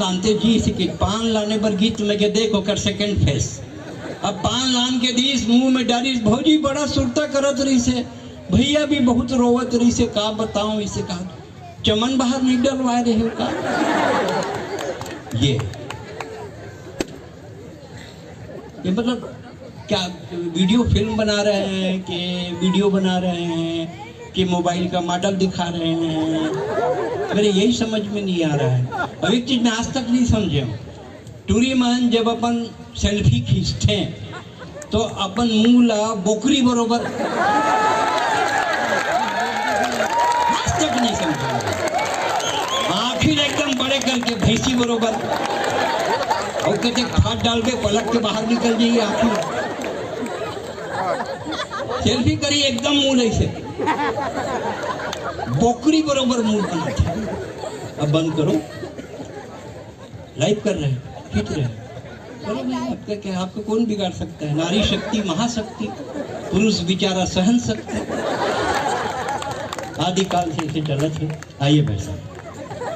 लानते जी कि पान लाने पर गीत में के देखो कर सेकंड फेस। अब पान लान के दीस मुंह में डाली भौजी बड़ा सुरता करत रही से, भैया भी बहुत रोवत रही से, का बताऊं इसे का चमन बाहर नहीं डलवा रहे हो का। ये मतलब क्या वीडियो फिल्म बना रहे हैं कि वीडियो बना रहे हैं कि मोबाइल का मॉडल दिखा रहे हैं, मेरे यही समझ में नहीं आ रहा है। अब एक चीज मैं आज तक नहीं समझे हूँ, टूरी मान जब अपन सेल्फी खींचते हैं तो अपन मुंह ला बोकरी बरोबर, आज तक नहीं समझा। आखिर एकदम बड़े करके भैंसी बरोबर और कहते खाद डाल के पलक के बाहर निकल जाइए। आखिर सेल्फी करी एकदम मुंह ऐसे बोकरी बरोबर मुंह बना। अब बंद करो, लाइव कर रहे हैं, खींच रहे हैं, चलो भाई आपका क्या, आपको कौन बिगाड़ सकता है। नारी शक्ति महाशक्ति, पुरुष बेचारा सहन शक्ति, आदिकाल से इसे चलत है। आइए भाई साहब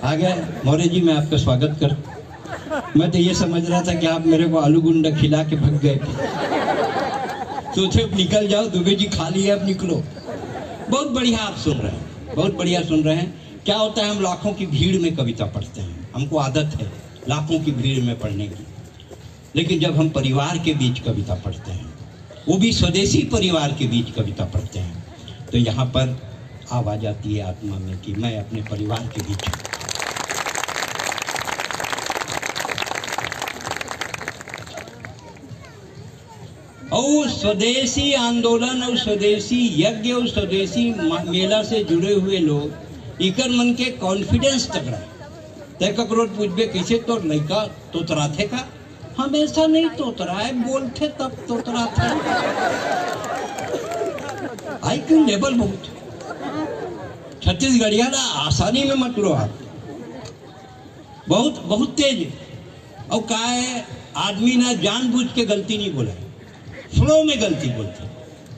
आ गया मौर्य जी, मैं आपका स्वागत कर। मैं तो ये समझ रहा था कि आप मेरे को आलू गुंडा खिला के भग गए थे, सोचे अब निकल जाओ, दुबे जी खा लिया अब निकलो। बहुत बढ़िया आप सुन रहे हैं, बहुत बढ़िया सुन रहे हैं। क्या होता है, हम लाखों की भीड़ में कविता पढ़ते हैं, हमको आदत है लाखों की भीड़ में पढ़ने की, लेकिन जब हम परिवार के बीच कविता पढ़ते हैं, वो भी स्वदेशी परिवार के बीच कविता पढ़ते हैं, तो यहाँ पर आवाज आती है आत्मा में कि मैं अपने परिवार के बीच हूँ। और स्वदेशी आंदोलन और स्वदेशी यज्ञ और स्वदेशी मेला से जुड़े हुए लोग इकर मन के कॉन्फिडेंस तगड़ा तय ककरोज पूछबे कैसे तो लड़का तोतरा थे का, हमेशा नहीं तोतराए, बोलते तब तोतरा थे। आई क्यों लेवल बहुत छत्तीसगढ़िया ना आसानी में मत लो आप, बहुत बहुत तेज। और का है आदमी ना जानबूझ के गलती नहीं बोला, फ्लो में गलती बोलते।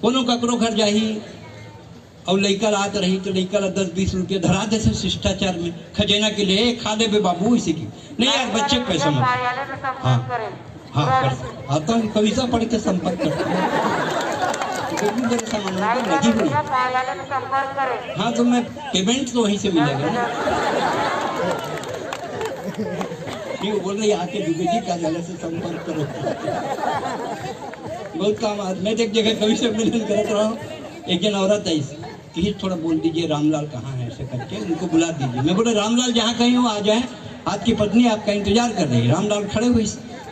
कोनो ककरो घर जाही और लड़का रात रही तो लड़का 10-20 रुपये धरा दे से शिष्टाचार में खजाना के लिए, खा ले बे बाबू इसी की नहीं यार बच्चे को पैसा मत। हाँ हाँ कर आता हूँ, कविता पढ़ के संपर्क करता हूँ। हाँ तो मैं पेमेंट तो वहीं से मिलेगा ना। बोल रही आके दुबे जी कार्यालय से संपर्क करो, बहुत काम आज। मैं एक जगह कवि से मिलन करता रहा हूँ, एक जन औरत है कि थोड़ा बोल दीजिए रामलाल कहाँ है ऐसे करके, उनको बुला दीजिए। मैं बोला रामलाल जहाँ कहीं हो आ जाए, आपकी पत्नी आपका इंतजार कर रही है। रामलाल खड़े हुई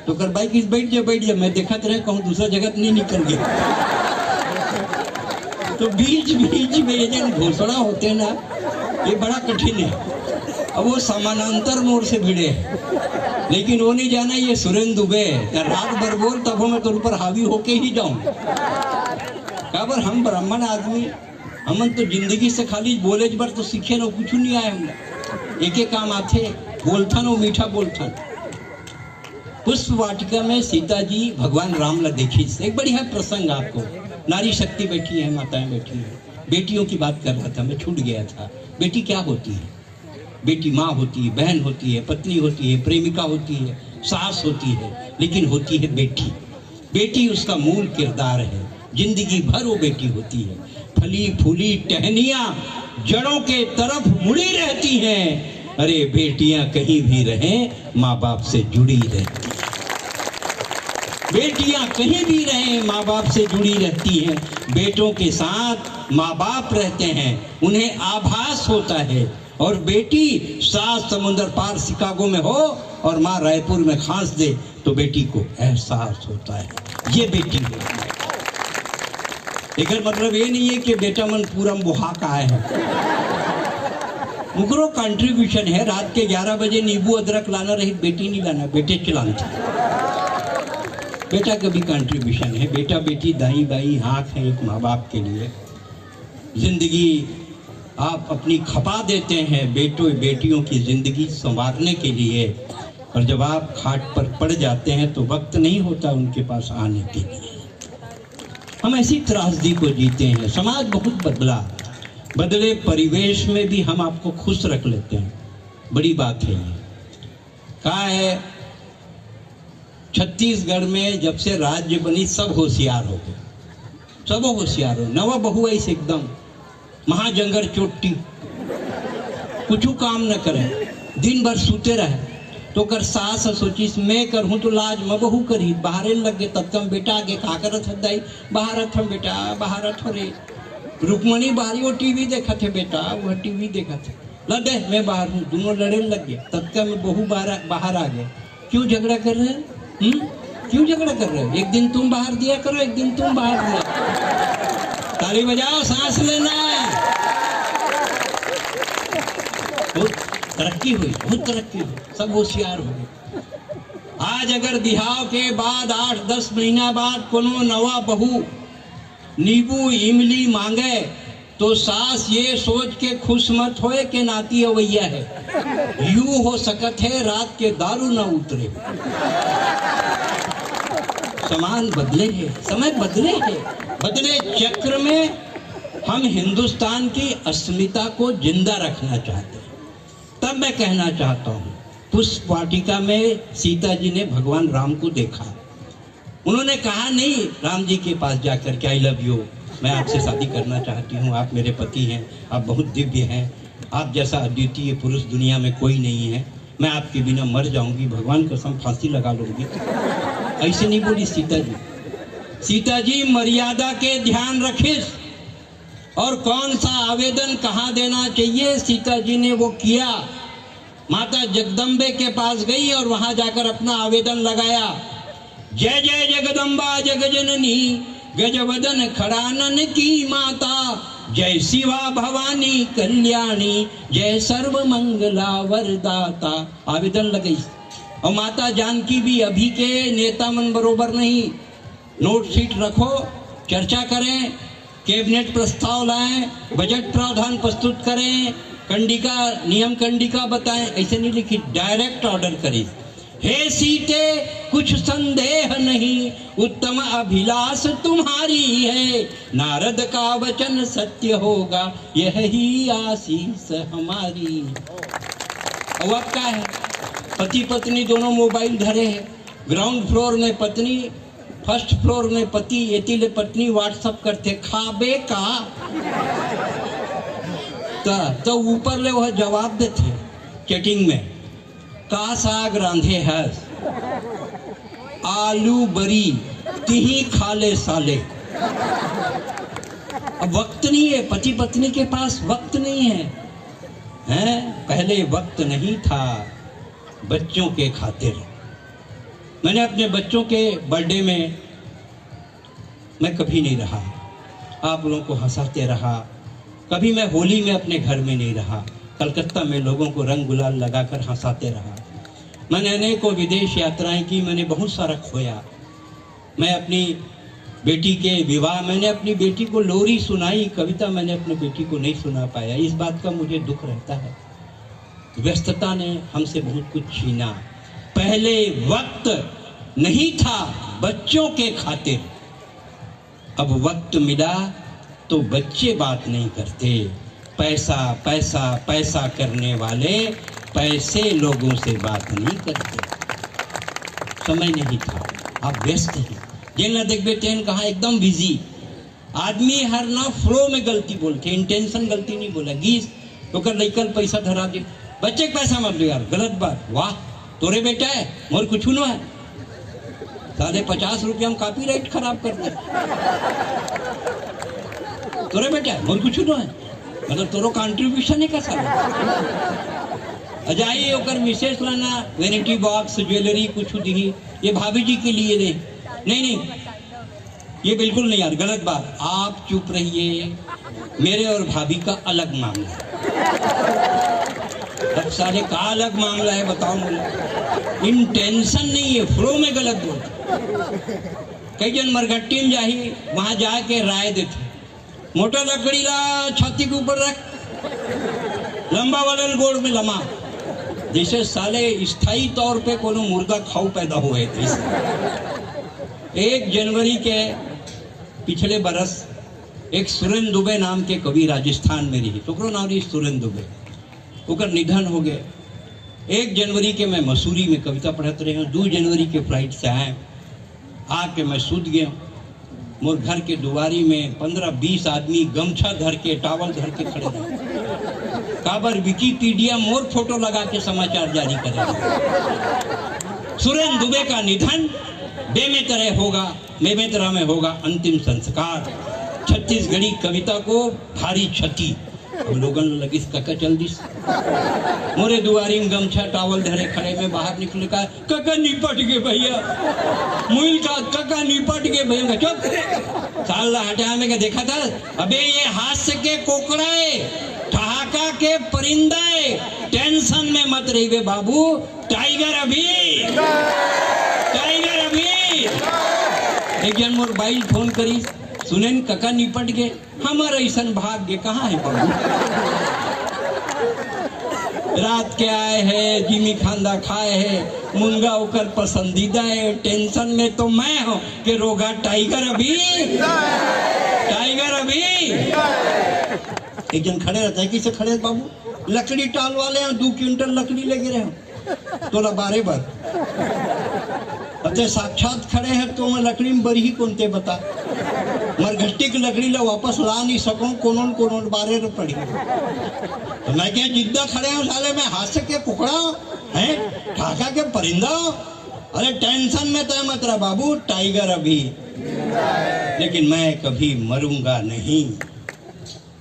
तो कर भाई किस बैठ जाए। मैं देखा रहे कहूँ दूसरा जगह नहीं निकल गया। तो बीच बीच में ये जन घोषणा होते ना, ये बड़ा कठिन है। अब वो समानांतर मोड़ से भिड़े, लेकिन वो नहीं जाना ये सुरेंद्र दुबे रात भर बोल तब मैं तुम पर हावी होके ही जाऊं। काबर हम ब्राह्मण आदमी, हमन तो जिंदगी से खाली बोले भर तो सीखे ना, कुछ नहीं आए हमने। एक एक काम आते, बोलथन और मीठा बोलथन। पुष्प वाटिका में सीता जी भगवान राम ला देखी। एक बढ़िया प्रसंग आपको, नारी शक्ति बैठी है, माताएं बैठी है, बेटियों की बात कर रहा था मैं, छूट गया था। बेटी क्या होती है? बेटी माँ होती है, बहन होती है, पत्नी होती है, प्रेमिका होती है, सास होती है, लेकिन होती है बेटी। बेटी उसका मूल किरदार है, जिंदगी भर वो बेटी होती है। फली फूली टहनियां जड़ों के तरफ मुड़ी रहती हैं, अरे बेटियां कहीं भी रहें माँ बाप से जुड़ी रहती हैं। बेटियां कहीं भी रहें माँ बाप से जुड़ी रहती हैं। बेटों के साथ माँ बाप रहते हैं, उन्हें आभास होता है। और बेटी सात समुद्र पार शिकागो में हो और माँ रायपुर में खांस दे तो बेटी को एहसास होता है, ये बेटी है। लेकिन मतलब ये नहीं है कि बेटा मन पूरा बुहा का है। मुकरो कंट्रीब्यूशन है। रात के 11 बजे नींबू अदरक लाना रही, बेटी नहीं लाना, बेटे चलाना। बेटा का भी कंट्रीब्यूशन है। बेटा बेटी दाई बाई हाथ है एक माँ बाप के लिए। जिंदगी आप अपनी खपा देते हैं बेटों बेटियों की जिंदगी संवारने के लिए, और जब आप खाट पर पड़ जाते हैं तो वक्त नहीं होता उनके पास आने के लिए। हम ऐसी त्रासदी को जीते हैं। समाज बहुत बदला, बदले परिवेश में भी हम आपको खुश रख लेते हैं, बड़ी बात है ये। कहा है छत्तीसगढ़ में जब से राज्य बनी सब होशियार हो गए, सब होशियार हो। नवा बहु ऐसे एकदम महाजंगर चोटी, कुछ काम न करे, दिन भर सूते रहे। तो कर सास सोचिस मैं करहूँ तो लाज मैं बहू करी, बाहर लग गए। तब कम बेटा आगे का करत दाई, बाहर थम बेटा बाहर रे। रुक्मणी बाहरी वो टीवी देखा थे बेटा, वह टीवी देखा थे। लड़े मैं बाहर हूँ, दोनों लड़ने लग गए। तब का मैं बहू बाहर आ गए। क्यों झगड़ा कर रहे हैं? क्यों झगड़ा कर रहे हो? एक दिन तुम बाहर दिया करो, एक दिन तुम बाहर दिया। ताली बजाओ, सांस लेना। बहुत तरक्की हुई, बहुत तरक्की हुई, सब होशियार हो गए। आज अगर बिहाव के बाद 8-10 महीना बाद कोनो नवा बहू नींबू इमली मांगे तो सास ये सोच के खुश मत होए के नाती अवैया है। यूं हो सकत है रात के दारू ना उतरे। समान बदले हैं, समय बदले हैं। बदले चक्र में हम हिंदुस्तान की अस्मिता को जिंदा रखना चाहते हैं। तब मैं कहना चाहता हूँ, पुष्प वाटिका में सीता जी ने भगवान राम को देखा। उन्होंने कहा नहीं राम जी के पास जाकर के आई लव यू, मैं आपसे शादी करना चाहती हूँ, आप मेरे पति हैं, आप बहुत दिव्य हैं, आप जैसा अद्वितीय पुरुष दुनिया में कोई नहीं है, मैं आपके बिना मर जाऊंगी, भगवान कसम फांसी लगा लूंगी। ऐसे नहीं बोली सीता जी। सीता जी मर्यादा के ध्यान रखिस और कौन सा आवेदन कहाँ देना चाहिए सीता जी ने वो किया। माता जगदम्बे के पास गई और वहां जाकर अपना आवेदन लगाया। जय जय जगदम्बा जगजननी गजवदन खड़ानन की माता, जय शिवा भवानी कल्याणी, जय सर्व मंगला वरदाता। आवेदन लगाई। और माता जानकी भी अभी के नेता मन बरोबर नहीं। नोट शीट रखो, चर्चा करें, कैबिनेट प्रस्ताव लाएं, बजट प्रावधान प्रस्तुत करें, कंडिका नियम कंडिका बताएं। ऐसे नहीं लिखी, डायरेक्ट ऑर्डर करें। हे सीते कुछ संदेह नहीं, उत्तम अभिलाष तुम्हारी है, नारद का वचन सत्य होगा, यह ही आशीष हमारी। अब आप क्या है, पति पत्नी दोनों मोबाइल धरे हैं, ग्राउंड फ्लोर में पत्नी, फर्स्ट फ्लोर में पति, एतिले पत्नी व्हाट्सअप करते खाबे का। तो ऊपर ले वह जवाब देते चैटिंग में, का साग रांधे हस, आलू बरी तिही खाले साले। अब वक्त नहीं है, पति पत्नी के पास वक्त नहीं है, हैं? पहले वक्त नहीं था बच्चों के खातिर। मैंने अपने बच्चों के बर्थडे में मैं कभी नहीं रहा, आप लोगों को हंसाते रहा। कभी मैं होली में अपने घर में नहीं रहा, कलकत्ता में लोगों को रंग गुलाल लगाकर हंसाते रहा। मैंने अनेकों विदेश यात्राएं की, मैंने बहुत सारा खोया। मैं अपनी बेटी के विवाह, मैंने अपनी बेटी को लोरी सुनाई, कविता मैंने अपनी बेटी को नहीं सुना पाया। इस बात का मुझे दुख रहता है। व्यस्तता ने हमसे बहुत कुछ छीना। पहले वक्त नहीं था बच्चों के खातिर, अब वक्त मिला तो बच्चे बात नहीं करते। पैसा पैसा पैसा करने वाले पैसे लोगों से बात नहीं करते। समय नहीं था, आप व्यस्त हैं। जेन देखबे तेन कहा एकदम बिजी आदमी, हर ना फ्लो में गलती बोलते, इंटेंशन गलती नहीं बोला। गीस तो कर लइकल पैसा धरा दे, बच्चे के पैसा मत दो यार, गलत बात। वाह तोरे बेटा है, मोर कुछ न है, साढ़े 50 रुपया हम कॉपीराइट खराब कर दे। तोरे बेटा है, मोर कुछ न है, मतलब तोरो कंट्रीब्यूशन है कैसा। अजाई ओकर विशेष लाना, वैनिटी बॉक्स ज्वेलरी कुछ दी, ये भाभी जी के लिए दे। नहीं, ये बिल्कुल नहीं यार, गलत बात। आप चुप रहिए, मेरे और भाभी का अलग मामला है। अब सारे का अलग मामला है बताओ मुझे। इंटेंशन नहीं है, फ्लो में गलत बोलते। कई जन मरघट्टी में जाही, वहां जाके राय देते, मोटा लकड़ी ला छाती के ऊपर रख, लंबा वाला गोड़ में लमा, जैसे साले स्थायी तौर पे कोनो मुर्गा खाऊ पैदा हुए थे। 1 जनवरी के पिछले बरस एक सुरेंद्र दुबे नाम के कवि राजस्थान में रही, तो नाम रही सुरेंद्र दुबे, ओकर निधन हो गए। 1 जनवरी के मैं मसूरी में कविता पढ़त रहे हूँ, 2 जनवरी के फ्लाइट से आए, आके मैं सूत गया। मोर घर के दुआरी में 15-20 आदमी गमछा धर के, टावल धर के खड़े रहे। काबर विकिपीडिया मोर फोटो लगा के समाचार जारी करे। सुरेंद्र दुबे का निधन, बेमेतरा में होगा अंतिम संस्कार। छत्तीसगढ़ी कविता को भारी क्षति। लोगन लगी कका चल दिस, मोरे दुआरी में गमछा टावल धरे खड़े में बाहर निकले का कका निपट गए भैया, मुइल का कका निपट गए भैया। चुप साल हटा में क्या देखा था? अबे ये हास्य के कोकड़ाए, ठहाका के परिंदाए, टेंशन में मत रहिए बाबू, टाइगर अभी, टाइगर अभी। एक जन मोर मोबाइल फोन करी, सुने कका निपट गए, हमारा ऐसा भाग्य कहाँ है बाबू। रात के आए हैं, जिमी खांदा खाए हैं, मुंगा होकर पसंदीदा है, टेंशन में तो मैं हूँ कि रोगा टाइगर अभी, टाइगर अभी। एक जन खड़े रहता है, किसे खड़े बाबू? लकड़ी टाल वाले हैं, 2 क्विंटल लकड़ी ले गिरे हैं, तोला 12 बार। अब साक्षात खड़े हैं तो मैं लकड़ी में बरी ही कौनते बता, मरघट्टी की लकड़ी ला वापस ला नहीं सकूं, कोनों 12 पड़ी। तो मैं क्या जिद्दा खड़े हूँ साले, मैं हास्य के कुकड़ा है, ठाका के परिंदा। अरे टेंशन में तो मत रहा बाबू, टाइगर अभी, लेकिन मैं कभी मरूंगा नहीं।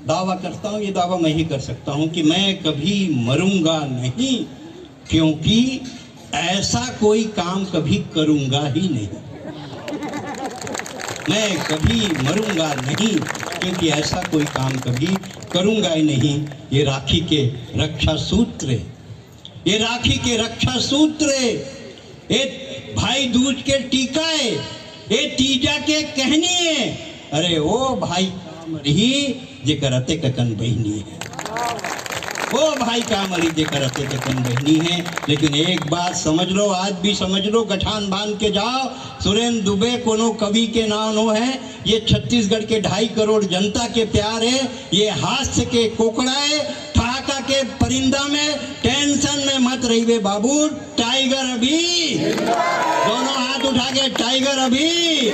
दावा करता हूँ, ये दावा मैं ही कर सकता हूँ कि मैं कभी मरूंगा नहीं, क्योंकि ऐसा कोई काम कभी करूंगा ही नहीं। मैं कभी मरूंगा नहीं, क्योंकि ऐसा कोई काम कभी करूंगा ही नहीं। ये राखी के रक्षा सूत्र, ये राखी के रक्षा सूत्र, ये भाई दूज के टीका है, ये तीजा के कहनी है। अरे ओ भाई ही जे करते ककन बहनी है, वो भाई का मरी जे करते ककन बहनी है। लेकिन एक बात समझ लो, आज भी समझ लो, गठान बांध के जाओ, सुरेंद्र दुबे कोनो कवि के नाम नो है, ये छत्तीसगढ़ के 2.5 करोड़ जनता के प्यार है। ये हास्य के कोकड़ा है, ठहाका के परिंदा में, टेंशन में मत रहिए बाबू, टाइगर अभी, दोनों हाथ उठा के टाइगर अभी।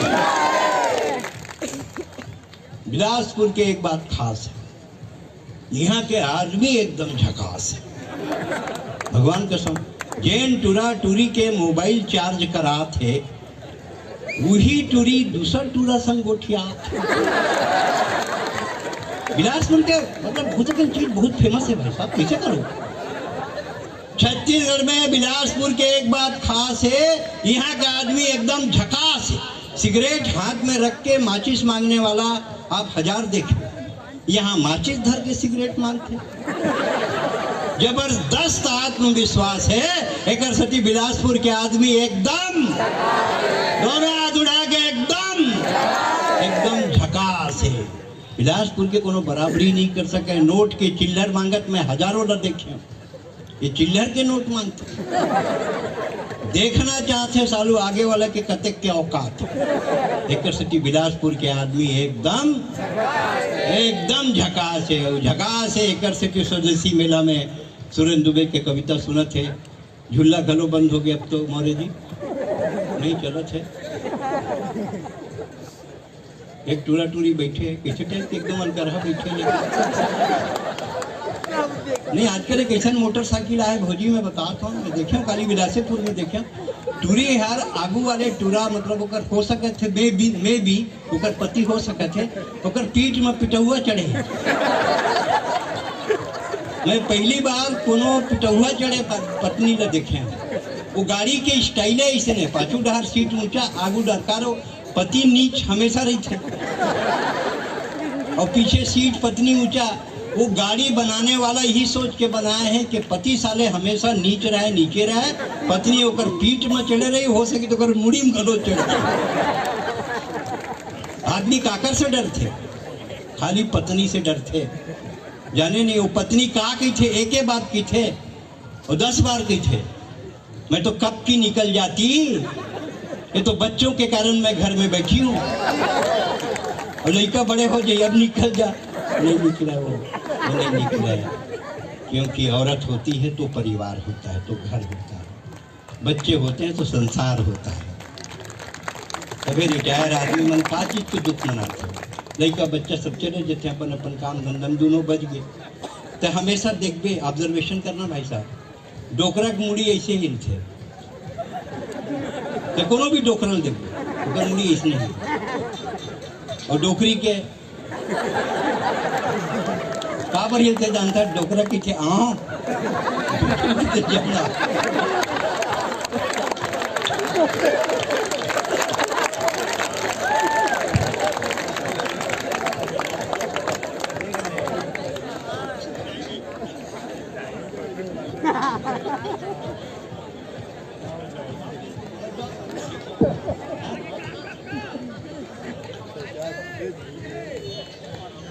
बिलासपुर के एक बात खास है, यहाँ के आदमी एकदम झकास है, भगवान कसम। जैन टूरा टूरी के मोबाइल चार्ज करा थे, वही टूरी दूसरा टूरा संग गोठिया। बिलासपुर के मतलब भूतकन चीज बहुत फेमस है भाई साहब, कैसे करो। छत्तीसगढ़ में बिलासपुर के एक बात खास है, यहाँ का आदमी एकदम झकास है। सिगरेट हाथ में रख के माचिस मांगने वाला आप 1000 देखें, यहाँ माचिस धर के सिगरेट मांगते। जबरदस्त आत्मविश्वास है, एक सती बिलासपुर के आदमी एकदम दोनों हाथ उड़ा के एकदम झकास है। बिलासपुर के कोनो बराबरी नहीं कर सके। नोट के चिल्लर मांगत में हजारों न देखे, ये चिल्लर के नोट मांगते। देखना चाहते सालू आगे वाला के कतक के औकात। एक सती बिलासपुर के आदमी एकदम झकास है, झकास है। एक सती स्वदेशी मेला में सुरेंद्र दुबे के कविता सुनत है। झूला गलो बंद हो गया अब तो मौर्य जी नहीं चलत है। एक टूरा टूरी बैठे है, कैसे टाइप के एकदम अनकरहा बैठे नहीं। आजकल एक ऐसा मोटरसाइकिल आए भोजी में बताता हूँ, मैं देखे काली बिलासपुर में देखे टूरी यार आगू वाले टूरा मतलब ओकर हो सके थे मे भी ओकर पति हो सके थे, ओकर पीठ में पिटौआ चढ़े। मैं पहली बार कोनो पिटौआ चढ़े पत्नी ला देखे। वो गाड़ी के स्टाइल ऐसे ने, पाछू डहर सीट ऊंचा, आगू डरकारो, पति नीच हमेशा रही थे और पीछे सीट पत्नी ऊंचा। वो गाड़ी बनाने वाला यही सोच के बनाए हैं कि पति साले हमेशा नीचे रहे, पत्नी होकर पीठ में चढ़े रही, हो सके तो कर मुड़ी में गलो चढ़े। आदमी काकर से डर थे, खाली पत्नी से डर थे। जाने नहीं वो पत्नी का की थे, एक ही बात की थे और 10 बार की थे। मैं तो कब की निकल जाती, ये तो बच्चों के कारण मैं घर में बैठी हूँ और लड़का बड़े हो जाए अब निकल जा। नहीं निकला वो नहीं निकला। क्योंकि औरत होती है तो परिवार होता है, तो घर होता है, बच्चे होते हैं तो संसार होता है। तभी रिटायर आदमी मन का चीज को दुख मनाते, लड़का बच्चा सब चले जाते अपन अपन काम धंधम दोनों बच गए। तो हमेशा देखबे, ऑब्जर्वेशन करना भाई साहब, डोकरा की मुड़ी ऐसे ही थे, तो कोनो भी डोकरा देखो मुड़ी ऐसे नहीं, और डोकरी के का पर ये जानता डोकरा की थे जाना।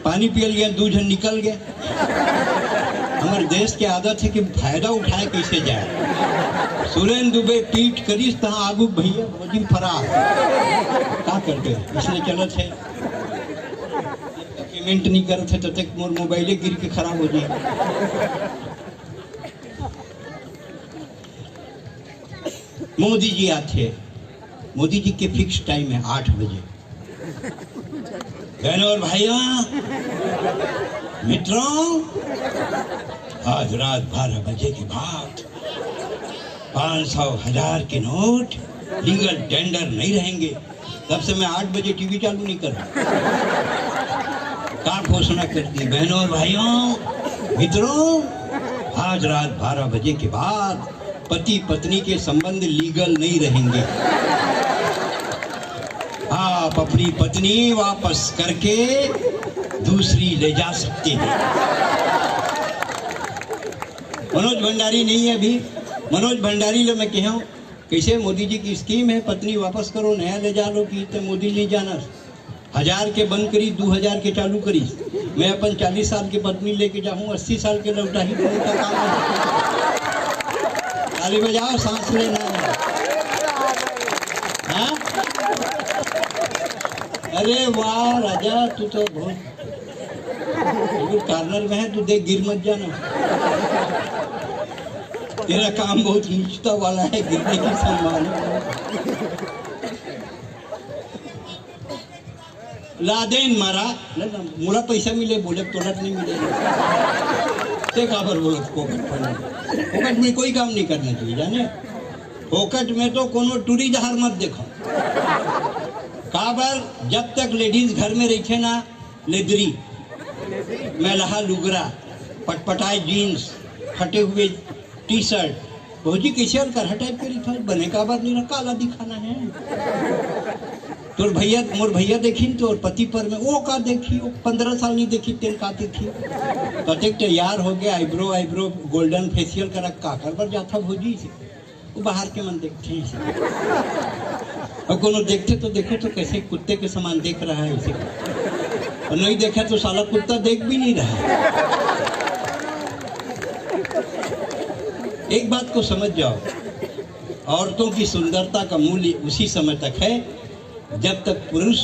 पानी पियल गया, दूध निकल गया। हमारे देश के आदत है कि फायदा उठाए कैसे जाए। सुरेंद्र दुबे पीट करीस तहाँ आगू भैया वही फरार का करते इसलिए चलत है, पेमेंट नहीं करते तब तक मोर मोबाइले गिर के खराब हो जाए। मोदी जी आते, मोदी जी के फिक्स टाइम है 8 बजे। बहनों और भाइयों, मित्रों, आज रात 12 बजे के बाद 500, 1000 के नोट लीगल टेंडर नहीं रहेंगे। तब से मैं 8 बजे टीवी चालू नहीं कर रहा। क्या घोषणा कर दी बहनों और भाइयों, मित्रों, आज रात 12 बजे के बाद पति पत्नी के संबंध लीगल नहीं रहेंगे। आप अपनी पत्नी वापस करके दूसरी ले जा सकते हैं। मनोज भंडारी नहीं है अभी, मनोज भंडारी ले मैं कहूँ कैसे मोदी जी की स्कीम है, पत्नी वापस करो नया ले जा लो कि मोदी नहीं जाना। 1000 के बंद करी, 2000 के चालू करी। मैं अपन 40 साल की पत्नी लेके जाऊँ, 80 साल के लौटा ही का काम है। ताली बजाओ, सांस लेना है। हाँ? अरे वाह राजा, तू तो बहुत कार्नर में है, तू देख गिर मत जाना। तेरा काम बहुत नीचता वाला है, गिरने की संभावना। लादेन मारा मोला पैसा मिले, बोले तोलत नहीं मिले। ते काबर बोलो फोकट में कोई काम नहीं करना चाहिए जाने। फोकट में तो कोनो टूरी जहार मत देखो। काबर जब तक लेडीज घर में रखे ना, लेदरी मैलहा लुगरा, पटपटाए जीन्स, फटे हुए टी शर्ट, भौजी कैसे कर हटाए कर बने काबर नहीं रखा, काला दिखाना है। तोर भैया मोर भैया देखी तो पति पर में वो का देखी, 15 साल नहीं देखी तेल का देखी। कतेक तैयार हो गया, आईब्रो गोल्डन फेशियल करा, का कर पर जाता भौजी से वो बाहर के मन देखते हैं। और कोनो देखते तो देखो तो कैसे कुत्ते के समान देख रहा है इसे, और नहीं देखा तो साला कुत्ता देख भी नहीं रहा। एक बात को समझ जाओ, औरतों की सुंदरता का मूल्य उसी समय तक है जब तक पुरुष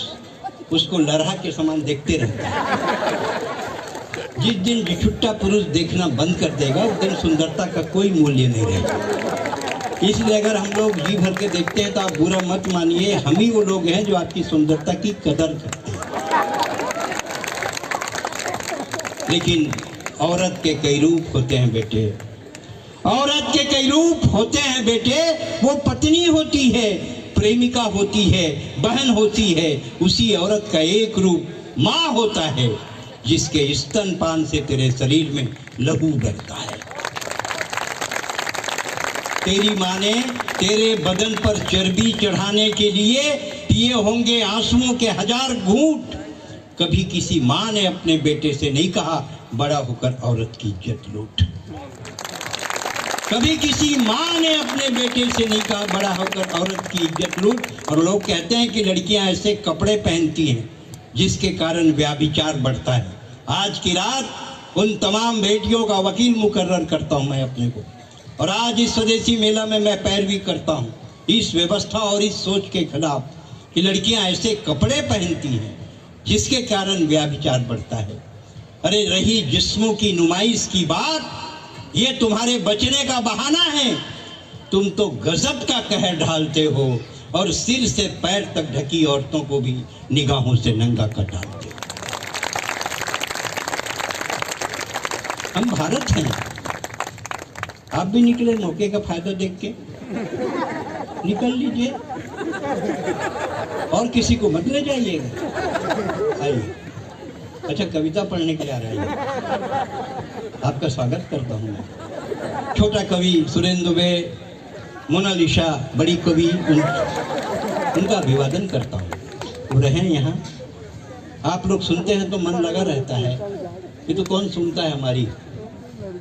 उसको लड़हा के समान देखते रहते हैं। जिस दिन बिछुट्टा पुरुष देखना बंद कर देगा उस दिन सुंदरता का कोई मूल्य नहीं रहेगा। इसलिए अगर हम लोग जी भर के देखते हैं तो आप बुरा मत मानिए, हम ही वो लोग हैं जो आपकी सुंदरता की कदर करते हैं। लेकिन औरत के कई रूप होते हैं बेटे, औरत के कई रूप होते हैं बेटे। वो पत्नी होती है, प्रेमिका होती है, बहन होती है। उसी औरत का एक रूप माँ होता है, जिसके स्तनपान से तेरे शरीर में लहू बहता है। तेरी माँ ने तेरे बदन पर चर्बी चढ़ाने के लिए पिए होंगे आंसुओं के 1000 घूंट। कभी किसी माँ ने अपने बेटे से नहीं कहा बड़ा होकर औरत की इज्जत लूट। कभी किसी माँ ने अपने बेटे से नहीं कहा बड़ा होकर औरत की इज्जत लूट। और लोग कहते हैं कि लड़कियां ऐसे कपड़े पहनती हैं जिसके कारण व्याभिचार बढ़ता है। आज की रात उन तमाम बेटियों का वकील मुकर्रर करता हूं मैं अपने को, और आज इस स्वदेशी मेला में मैं पैरवी करता हूं इस व्यवस्था और इस सोच के खिलाफ कि लड़कियां ऐसे कपड़े पहनती हैं जिसके कारण व्याभिचार बढ़ता है। अरे रही जिस्मों की नुमाइश की बात, ये तुम्हारे बचने का बहाना है। तुम तो गजब का कहर ढालते हो और सिर से पैर तक ढकी औरतों को भी निगाहों से नंगा कर डालते हो। हम भारत हैं, आप भी निकले मौके का फायदा देख के, निकल लीजिए और किसी को मत ले जाइएगा। आइए, अच्छा कविता पढ़ने के लिए आ रहा है, आपका स्वागत करता हूँ मैं। छोटा कवि सुरेंद्र दुबे, मोनालिसा बड़ी कवि, उनका अभिवादन करता हूँ। वो रहे यहाँ, आप लोग सुनते हैं तो मन लगा रहता है। ये तो कौन सुनता है हमारी,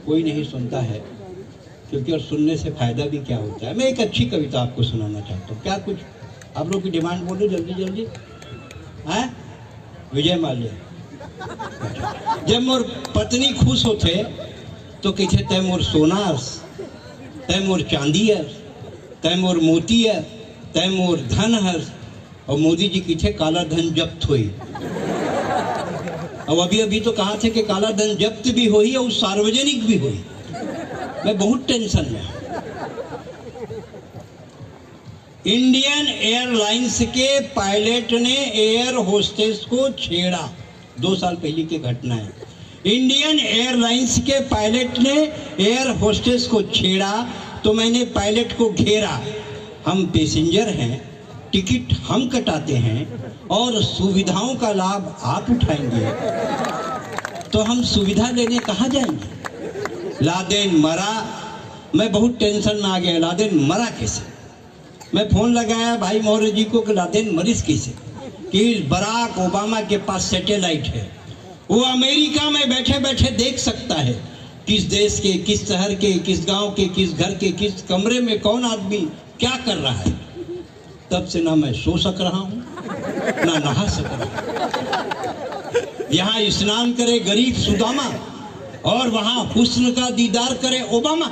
कोई नहीं सुनता है, क्योंकि और सुनने से फायदा भी क्या होता है। मैं एक अच्छी कविता आपको सुनाना चाहता हूँ। क्या कुछ आप लोग की डिमांड बोलो जल्दी जल्दी। है विजय माल्या, जब मोर पत्नी खुश होते तो कहते तय मोर सोनास, तय मोर चांदी है, तय मोर मोती है, तय मोर धन है। और मोदी जी कहते काला धन जब्त हुई। अब अभी अभी तो कहा थे कि काला धन जब्त भी हुई और सार्वजनिक भी हुई। मैं बहुत टेंशन में हूं। इंडियन एयरलाइंस के पायलट ने एयर होस्टेस को छेड़ा, 2 साल पहले की घटना है। इंडियन एयरलाइंस के पायलट ने एयर होस्टेस को छेड़ा तो मैंने पायलट को घेरा। हम पैसेंजर हैं, टिकट हम कटाते हैं और सुविधाओं का लाभ आप उठाएंगे, तो हम सुविधा लेने कहाँ जाएंगे। लादेन मरा, मैं बहुत टेंशन में आ गया। लादेन मरा कैसे? मैं फोन लगाया भाई मौर्य जी को कि लादेन मरीज कैसे, कि बराक ओबामा के पास सैटेलाइट है, वो अमेरिका में बैठे बैठे देख सकता है किस देश के, किस शहर के, किस गांव के, किस घर के, किस कमरे में कौन आदमी क्या कर रहा है। तब से ना मैं सो सक रहा हूं ना नहा सक रहा हूं। यहाँ स्नान करे गरीब सुदामा और वहां हुस्न का दीदार करे ओबामा।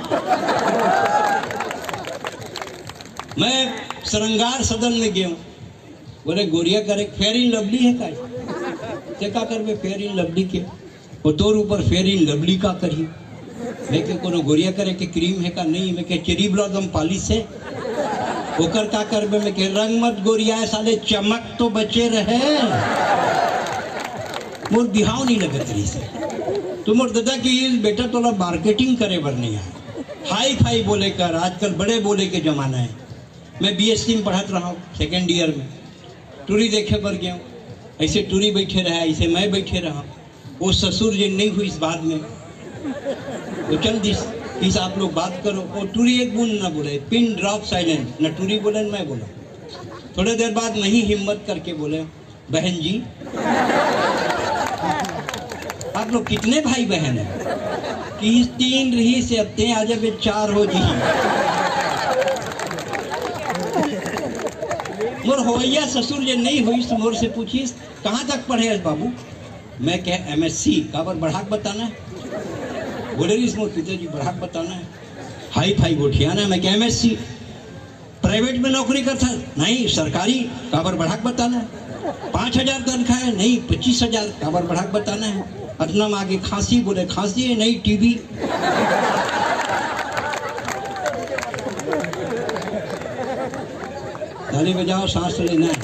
मैं श्रृंगार सदन में गया, बोले गोरिया करे फेयर इन लवली है का, क्या कर में फेयर इन लवली के, वो तोर ऊपर फेयर इन लवली का करी। मैं के कोनो गोरिया करे के क्रीम है का, नहीं। मैं के चेरी ब्लॉसम पॉलिश है, ओकर का कर में के रंग मत गोरिया है साले, चमक तो बचे रहे। मोर बिहाव नहीं लगत रही से। तो मोर दादा की बेटा थोड़ा मार्केटिंग करे बर नहीं है, हाई फाई बोले कर, आजकल बड़े बोले के जमाना है। मैं बीएससी में पढ़त रहा हूँ, 2nd ईयर में। टूरी देखे बर गया, ऐसे टूरी बैठे रहा, ऐसे मैं बैठे रहा। वो ससुर जी नहीं हुई इस बात में, तो चल दिस आप लोग बात करो। और टूरी एक बूंद ना बोले, पिन ड्रॉप साइलेंट, न टूरी बोले न मैं बोला। थोड़े देर बाद नहीं हिम्मत करके बोले बहन जी आप लोग कितने भाई बहन हैं? कि 3 रही से अब ते आज 4 हो जी। मोर होइया ससुर जे नहीं हुई तो मोर से पूछीस कहाँ तक पढ़े बाबू? मैं कह MSc, काबर बढ़ाक बताना है? बोले इस मोर पिताजी बढ़ाक बताना है, हाई फाई गोठियाना है। मैं कह MSc, प्राइवेट में नौकरी करता नहीं, सरकारी, काबर बढ़ाक बताना है। 5,000 तनख्वाह है, नहीं 25,000, काबर बढ़ाक बताना है। अदना में आगे खांसी, बोले खांसी है नहीं टीबी। ताली बजाओ, सांस लेना है।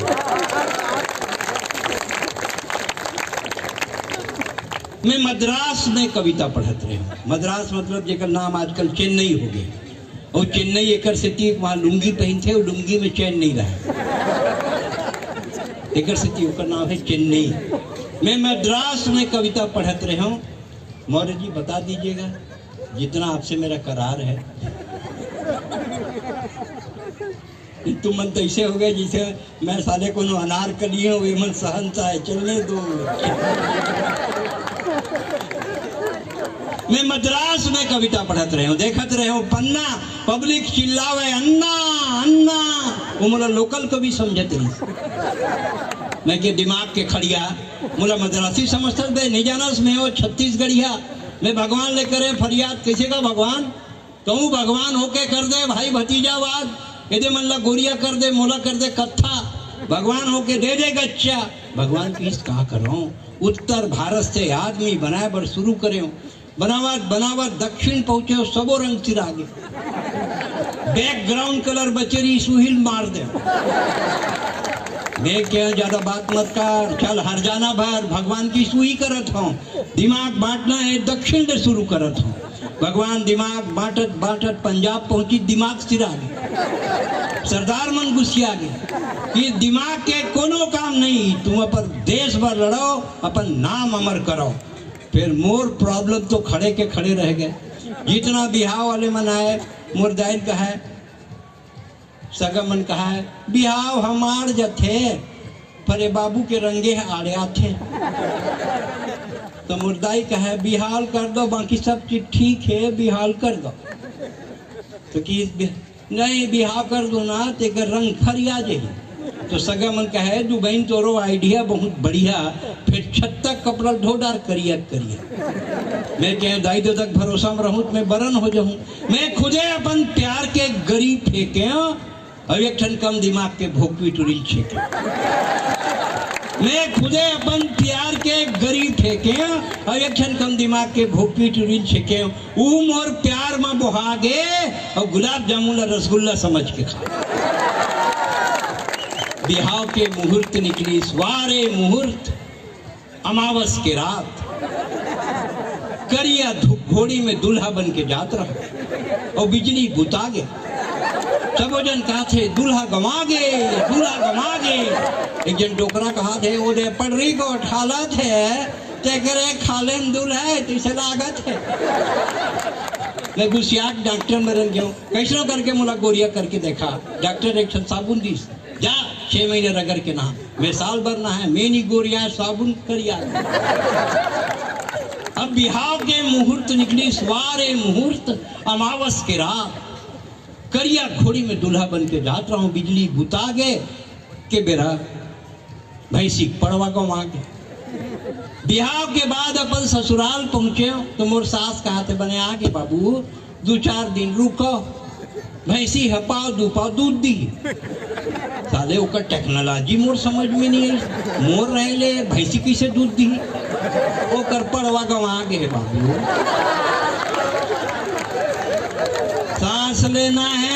मैं मद्रास में कविता पढ़त रहे हूँ। मद्रास मतलब जेकर नाम आजकल चेन्नई हो गए, और चेन्नई एकर से थी वहाँ लुंगी पहनते, और लुंगी में चैन नहीं रहा, एकर से थी उसका नाम है चेन्नई। मैं मद्रास में कविता पढ़त रहे हूँ। मौर्य जी बता दीजिएगा जितना आपसे मेरा करार है। तुम मन तो ऐसे हो गए जैसे मैं साले को अनारकली हूँ, वे मन सहनता है, चलने दो। मैं मद्रास में कविता पढ़त रहे हूँ, देखत रहे हूँ पन्ना, पब्लिक चिल्लावे अन्ना अन्ना, वो मोला लोकल को भी समझत रही। मैं के दिमाग के खड़िया मोला मद्रासी समझता बे, नहीं जाना उसमें वो छत्तीसगढ़िया। मैं भगवान लेकर फरियाद कैसे का भगवान कहूँ, भगवान होके कर दे भाई भतीजावाद, यदि मन ला गोरिया कर दे, मोला कर दे कत्था, भगवान होके दे दे गच्चा। भगवान की कहा कर रहा हूँ, उत्तर भारत से आदमी बनाए बर शुरू करे हूँ। बनावट बनावट दक्षिण पहुंचे सबो रंग चिरागे, बैकग्राउंड कलर बचेरी सुहिल मार दे। देख के ज्यादा बात मत कर, चल हर जाना भर भगवान की सुई करत हूँ। दिमाग बांटना है दक्षिण से शुरू करत हूँ। भगवान दिमाग बांटत बांटत पंजाब पहुंची, दिमाग सिरा गए, सरदार मन गुस्सिया गए कि दिमाग के कोनो काम नहीं, तुम अपन देश भर लड़ो, अपन नाम अमर करो। फिर मोर प्रॉब्लम तो खड़े के खड़े रह गए। जितना बिहाव वाले मन आए, मोर दाइर का है, सगा मन कहा है बिहाव हमार जथे, परे बाबू के रंगे आड़े आथे। तो मुर्दाई का है बिहाल कर दो, बाकी सब चीज ठीक है, बिहाल कर दो। तो कि नहीं बिहाव कर दो ना तो एक रंग फरिया जाही। तो सगा मन का है दू बहन तोरो आइडिया बहुत बढ़िया, फिर 36 कपड़ा धो डार करिया करिए। मैं क्या दाई दो तक भरोसा में रहूं, मैं बरन हो जाऊं। मैं खुदे अपन प्यार के गरी फेंके और एक ठन कम दिमाग के भोकवी टुरिल छेके। मैं खुदे अपन प्यार के गरी फेंके और एक ठन कम दिमाग के भोकवी टुरिल छेके। मोर प्यार में बोहा गे और गुलाब जामुन रसगुल्ला समझ के खा। बिहाव के मुहूर्त निकली, सवारे मुहूर्त, अमावस के रात, करिया घोड़ी में दूल्हा बन के जात रहा और बिजली बुता गे। सबो जन कहा थे दूल्हा गंवा गे, दूल्हा गंवा गे। एक जन डोकरा कहा थे वो दे पटरी को ठाला थे, ते करे खाले में दूल्हा है तिसे लागत है। मैं गुस्सियात डॉक्टर में रंग गया, कैसो करके मुला गोरिया करके देखा। डॉक्टर एक साबुन दी, जा 6 महीने रगड़ के नहा, मैं साल भर ना है, मैं नहीं गोरिया साबुन करिया। अब बिहाव के मुहूर्त निकली, सवारे मुहूर्त, अमावस के रात, करिया घोड़ी में दूल्हा बन के जात रहा हूँ। बिजली बुता गे के बेरा भैंसी पड़वा को मांगे। बिहाव के बाद अपन ससुराल पहुंचे तो मोर सास कहते बने आगे बाबू 2-4 दिन रुको, भैंसी हपाओ 2 पाव दूध दी। साले ओकर टेक्नोलॉजी मोर समझ में नहीं आई। मोर रह ले भैंसी कैसे दूध दी, ओकर पड़वा गंवा गे बाबू। सांस लेना है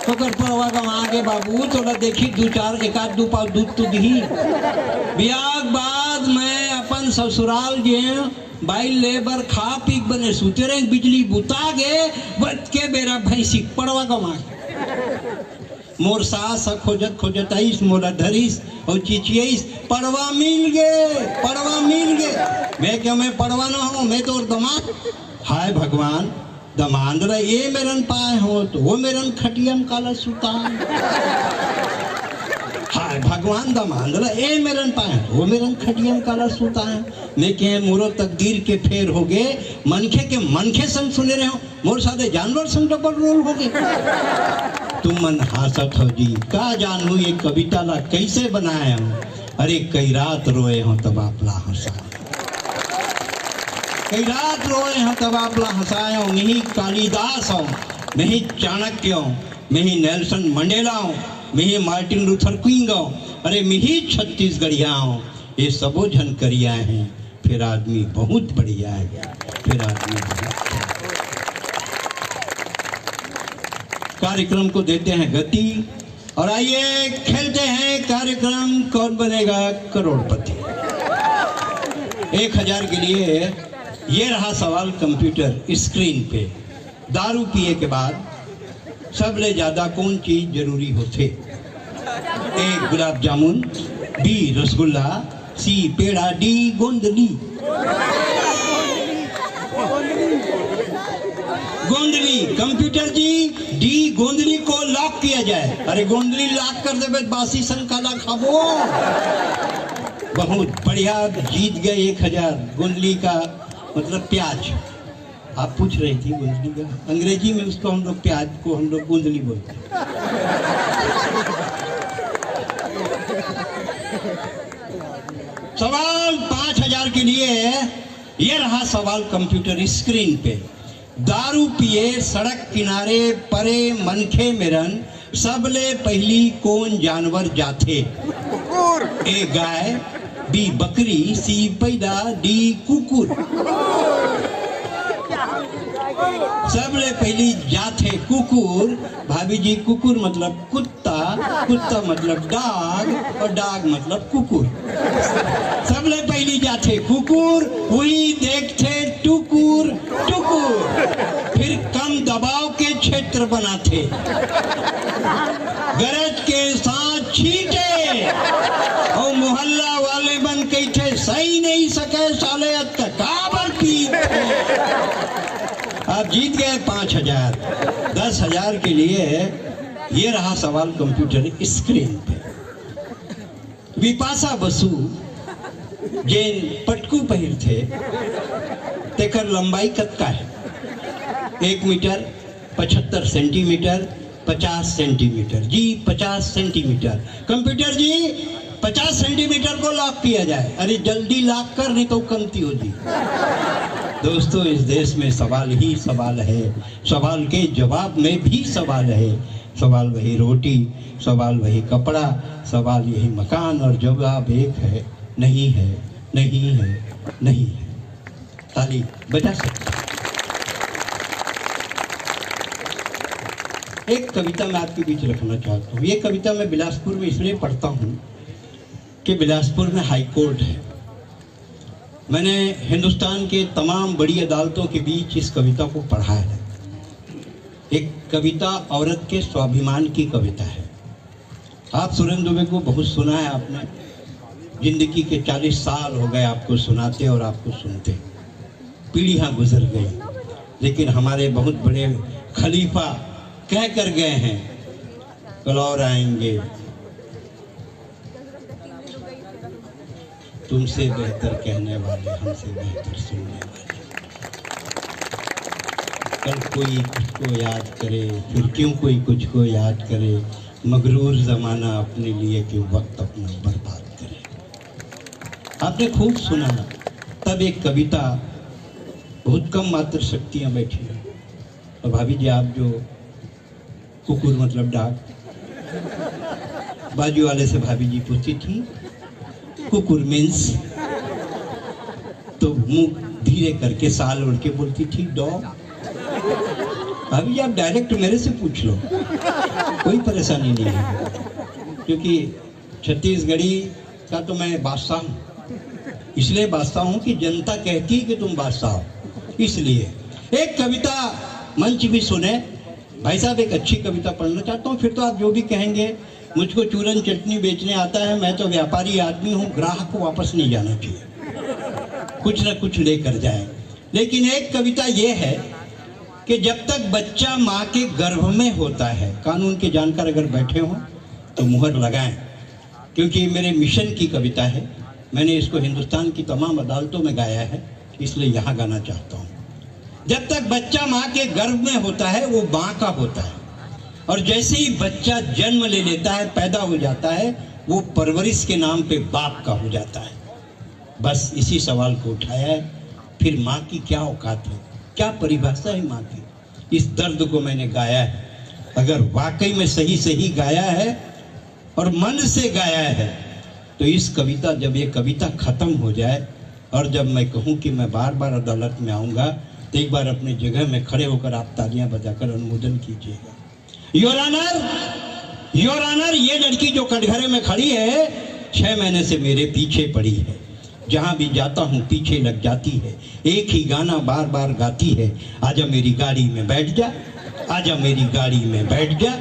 तो कर परवा गंवा गे बाबू, थोड़ा देखी 1-2 पाव दूध तो दी। ब्याह बाद मैं अपन ससुराल गए, बाई लेबर खा पी बने सूते रहे, बिजली बुता गे बच के बेरा भैंसी पड़वा गंवा। मोर सास खोजत खोजत आईस, मोला धरीस और चिचियाईस, पड़वा मिल गे, पड़वा मिल गे। मैं क्या मैं पड़वा ना हूँ, मैं तो दमाद। हाय भगवान, दमांदरा ये मेरन पाए हो तो वो मेरन खटियम काला सुतान। हाय भगवान, दमांदरा ये मेरन पाए तो वो मेरन खटियम काला सुतान। मैं क्या मोरो तकदीर के फेर हो गए, मनखे के मनखे संग सुने रहे हो, मोर साथे जानवर संग डबल रोल हो गए। तुम मन हासत हो जी, का जानू ये कविता ला कैसे बनाया हो। अरे कई रात रोए हो तब आपला हंसा, कई रात रोए हैं तब आपला हंसाया। मैं ही कालिदास हूँ, मैं ही चाणक्य हूँ, मैं ही नेल्सन मंडेला हूँ, मैं ही मार्टिन लूथर किंग हूँ, अरे मैं ही छत्तीसगढ़िया हूँ। ये सबो जन करिया हैं, फिर आदमी बहुत बढ़िया है, फिर आदमी बहुत। कार्यक्रम को देते हैं गति और आइए खेलते हैं कार्यक्रम कौन बनेगा करोड़पति। 1000 के लिए ये रहा सवाल कंप्यूटर स्क्रीन पे। दारू पिए के बाद सबले ज्यादा कौन चीज जरूरी होते? A gulab jamun, B rasgulla, C peda, D गोंदली। गोंदली कंप्यूटर जी, D गोंदली को लॉक किया जाए। अरे गोंदली लॉक कर दे बासी संकाला खाबो। बहुत बढ़िया, जीत गए 1000। गोंदली का मतलब प्याज। आप पूछ रही थी गोंदली का, अंग्रेजी में उसको हम लोग प्याज को हम लोग गोंदली बोलते हैं। सवाल 5000 के लिए ये रहा सवाल कंप्यूटर स्क्रीन पे। दारू पिए सड़क किनारे परे मनखे मेरन सबले पहली कौन जानवर जाथे? A गाय, बी बकरी, सी पैदा, डी कुकुर। सबले पहली जात है कुकुर। भाभी जी कुकुर मतलब कुत्ता, कुत्ता मतलब डाग और डाग मतलब कुकुर। सबले पहली जात है कुकुर, वही देखते टुकुर टुकुर। फिर कम दबाव के क्षेत्र बनाते, गरज के साथ छीटे और मोहल्ला वाले बन के थे सही नहीं सके साले काबर पीते। आप जीत गए 5000। 10,000 के लिए ये रहा सवाल कंप्यूटर स्क्रीन पे। विपाशा बसु जेन पटकू पहिर थे तेकर लंबाई कतका है? 1 मीटर 75 सेंटीमीटर 50 सेंटीमीटर। जी 50 सेंटीमीटर। कंप्यूटर जी 50 सेंटीमीटर को लॉक किया जाए। अरे जल्दी लॉक कर, नहीं तो कमती होगी। दोस्तों, इस देश में सवाल ही सवाल है, सवाल के जवाब में भी सवाल है। सवाल वही रोटी, सवाल वही कपड़ा, सवाल यही मकान, और जवाब एक है, नहीं है, नहीं है, नहीं है। ताली बजा सकते। एक कविता मैं आपके बीच रखना चाहता हूँ। ये कविता मैं बिलासपुर में इसलिए पढ़ता हूँ कि बिलासपुर में हाई कोर्ट है। मैंने हिंदुस्तान के तमाम बड़ी अदालतों के बीच इस कविता को पढ़ा है। एक कविता औरत के स्वाभिमान की कविता है। आप सुरेंद्र दुबे को बहुत सुना है आपने, जिंदगी के 40 साल हो गए आपको सुनाते और आपको सुनते, पीढ़ियां गुजर गई, लेकिन हमारे बहुत बड़े खलीफा कह कर गए हैं, कल और आएंगे तुमसे बेहतर कहने वाले, हमसे बेहतर सुनने वाले। कल कोई कुछ को याद करे, फिर क्यों कोई कुछ को याद करे, मगरूर जमाना अपने लिए क्यों वक्त अपना बर्बाद करे। आपने खूब सुना। तब एक कविता, बहुत कम मात्र शक्तियाँ बैठी हैं। तो भाभी जी आप जो कुकुर मतलब डाक, बाजू वाले से भाभी जी पूछती थी कुकुर मीन्स, तो मुंह धीरे करके साल उड़ के बोलती थी डॉग। अभी आप डायरेक्ट मेरे से पूछ लो, कोई परेशानी नहीं है, क्योंकि छत्तीसगढ़ी का तो मैं बादशाह हूँ। इसलिए बादशाह हूँ कि जनता कहती है कि तुम बादशाह हो, इसलिए। एक कविता मंच भी सुने। भाई साहब एक अच्छी कविता पढ़ना चाहता हूँ, फिर तो आप जो भी कहेंगे। मुझको चूरन चटनी बेचने आता है, मैं तो व्यापारी आदमी हूँ, ग्राहक को वापस नहीं जाना चाहिए, कुछ ना कुछ लेकर जाए। लेकिन एक कविता ये है कि जब तक बच्चा माँ के गर्भ में होता है, कानून के जानकार अगर बैठे हों तो मुहर लगाएं, क्योंकि मेरे मिशन की कविता है। मैंने इसको हिंदुस्तान की तमाम अदालतों में गाया है, इसलिए यहाँ गाना चाहता हूँ। जब तक बच्चा माँ के गर्भ में होता है वो माँ का होता है, और जैसे ही बच्चा जन्म ले लेता है, पैदा हो जाता है, वो परवरिश के नाम पे बाप का हो जाता है। बस इसी सवाल को उठाया है। फिर माँ की क्या औकात है, क्या परिभाषा है माँ की, इस दर्द को मैंने गाया है। अगर वाकई में सही सही गाया है और मन से गाया है, तो इस कविता, जब ये कविता खत्म हो जाए और जब मैं कहूँ कि मैं बार बार अदालत में आऊँगा, तो एक बार अपनी जगह में खड़े होकर आप तालियां बजाकर अनुमोदन कीजिएगा। योर ऑनर, ये लड़की जो कटघरे में खड़ी है 6 महीने से मेरे पीछे पड़ी है। जहां भी जाता हूं पीछे लग जाती है, एक ही गाना बार बार गाती है। आजा मेरी गाड़ी में बैठ जा, आजा मेरी गाड़ी में बैठ जा।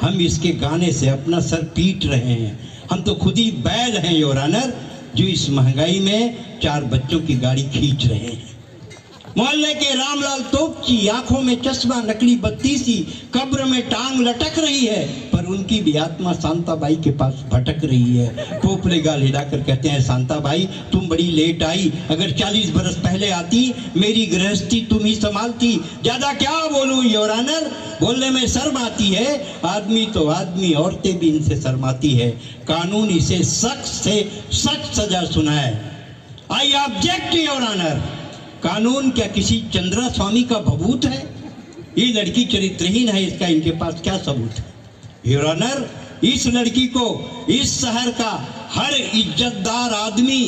हम इसके गाने से अपना सर पीट रहे हैं, हम तो खुद ही बैल हैं योर ऑनर, जो इस महंगाई में 4 बच्चों की गाड़ी खींच रहे हैं। मोहल्ले के रामलाल तोपची आंखों में चश्मा, नकली बत्ती सी, कब्र में टांग लटक रही है, पर उनकी भी आत्मा शांताबाई के पास भटक रही है। पोपले गाल हिलाकर कहते हैं, शांताबाई तुम बड़ी लेट आई, अगर 40 बरस पहले आती मेरी गृहस्थी तुम ही संभालती। ज्यादा क्या बोलूं योर ऑनर, बोलने में शर्म आती है। आदमी तो आदमी, औरतें भी इनसे शर्माती है। कानून इसे सख्त से सख्त सजा सुनाए। I object your honour. कानून क्या किसी चंद्रा स्वामी का भभूत है? ये लड़की चरित्रहीन है, इसका इनके पास क्या सबूत है? योर ऑनर, इस लड़की को इस शहर का हर इज्जतदार आदमी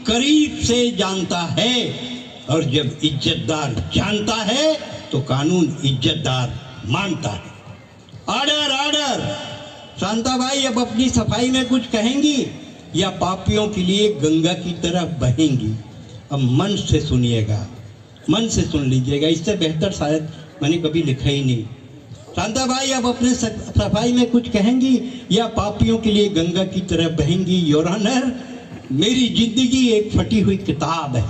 करीब से जानता है, और जब इज्जतदार जानता है तो कानून इज्जतदार मानता है। Order order. शांता भाई अब अपनी सफाई में कुछ कहेंगी या पापियों के लिए गंगा की तरफ बहेंगी? अब मन से सुनिएगा, मन से सुन लीजिएगा, इससे बेहतर शायद मैंने कभी लिखा ही नहीं। शांता भाई अब अपने सफाई में कुछ कहेंगी या पापियों के लिए गंगा की तरफ बहेंगी? योर ऑनर, मेरी जिंदगी एक फटी हुई किताब है।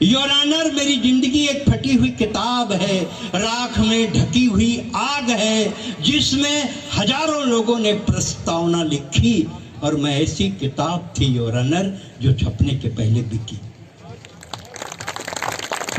योर ऑनर, मेरी जिंदगी एक फटी हुई किताब है, राख में ढकी हुई आग है, जिसमें हजारों लोगों ने प्रस्तावना लिखी, और मैं ऐसी किताब थी योर ऑनर जो छपने के पहले बिकी।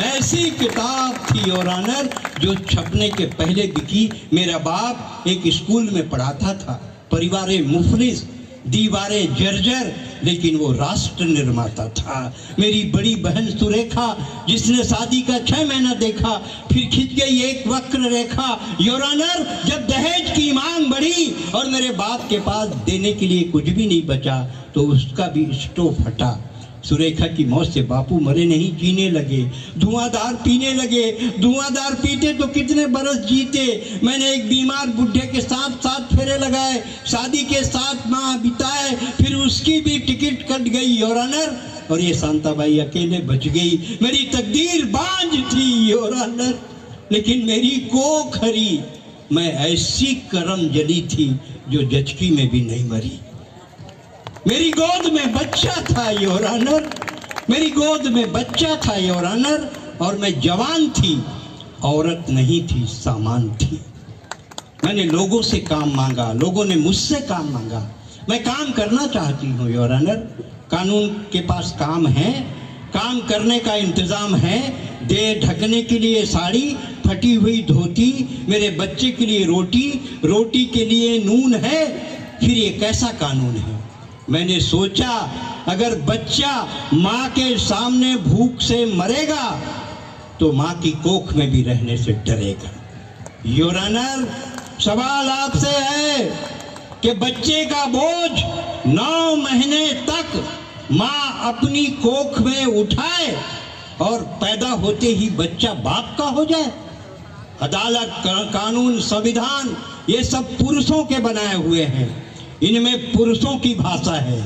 ऐसी किताब थी योर ऑनर जो छपने के पहले बिकी। मेरा बाप एक स्कूल में पढ़ाता था, परिवार मुफलिस, दीवारें जर्जर, लेकिन वो राष्ट्र निर्माता था। मेरी बड़ी बहन सुरेखा, जिसने शादी का 6 महीना देखा, फिर खिंच गई एक वक्र रेखा। योर ऑनर, जब दहेज की मांग बढ़ी और मेरे बाप के पास देने के लिए कुछ भी नहीं बचा, तो उसका भी स्टोव फटा। सुरेखा की मौत से बापू मरे नहीं, जीने लगे, धुआंधार पीने लगे। धुआंधार पीते तो कितने बरस जीते। मैंने एक बीमार बुढ़े के साथ 7 फेरे लगाए, शादी के 7 माह बिताए, फिर उसकी भी टिकट कट गई योर ऑनर, और ये शांताबाई अकेले बच गई। मेरी तकदीर बांझ थी योर ऑनर, लेकिन मेरी कोख हरी। मैं ऐसी करम जली थी जो जचकी में भी नहीं मरी। मेरी गोद में बच्चा था योर ऑनर, मेरी गोद में बच्चा था योर ऑनर, और मैं जवान थी, औरत नहीं थी, सामान थी। मैंने लोगों से काम मांगा, लोगों ने मुझसे काम मांगा। मैं काम करना चाहती हूँ योर ऑनर, कानून के पास काम है, काम करने का इंतजाम है। दे ढकने के लिए साड़ी, फटी हुई धोती, मेरे बच्चे के लिए रोटी, रोटी के लिए नून है। फिर ये कैसा कानून है? मैंने सोचा अगर बच्चा माँ के सामने भूख से मरेगा तो माँ की कोख में भी रहने से डरेगा। योर ऑनर, सवाल आपसे है कि बच्चे का बोझ 9 महीने तक माँ अपनी कोख में उठाए और पैदा होते ही बच्चा बाप का हो जाए? अदालत, कानून, संविधान, ये सब पुरुषों के बनाए हुए हैं, इनमें पुरुषों की भाषा है।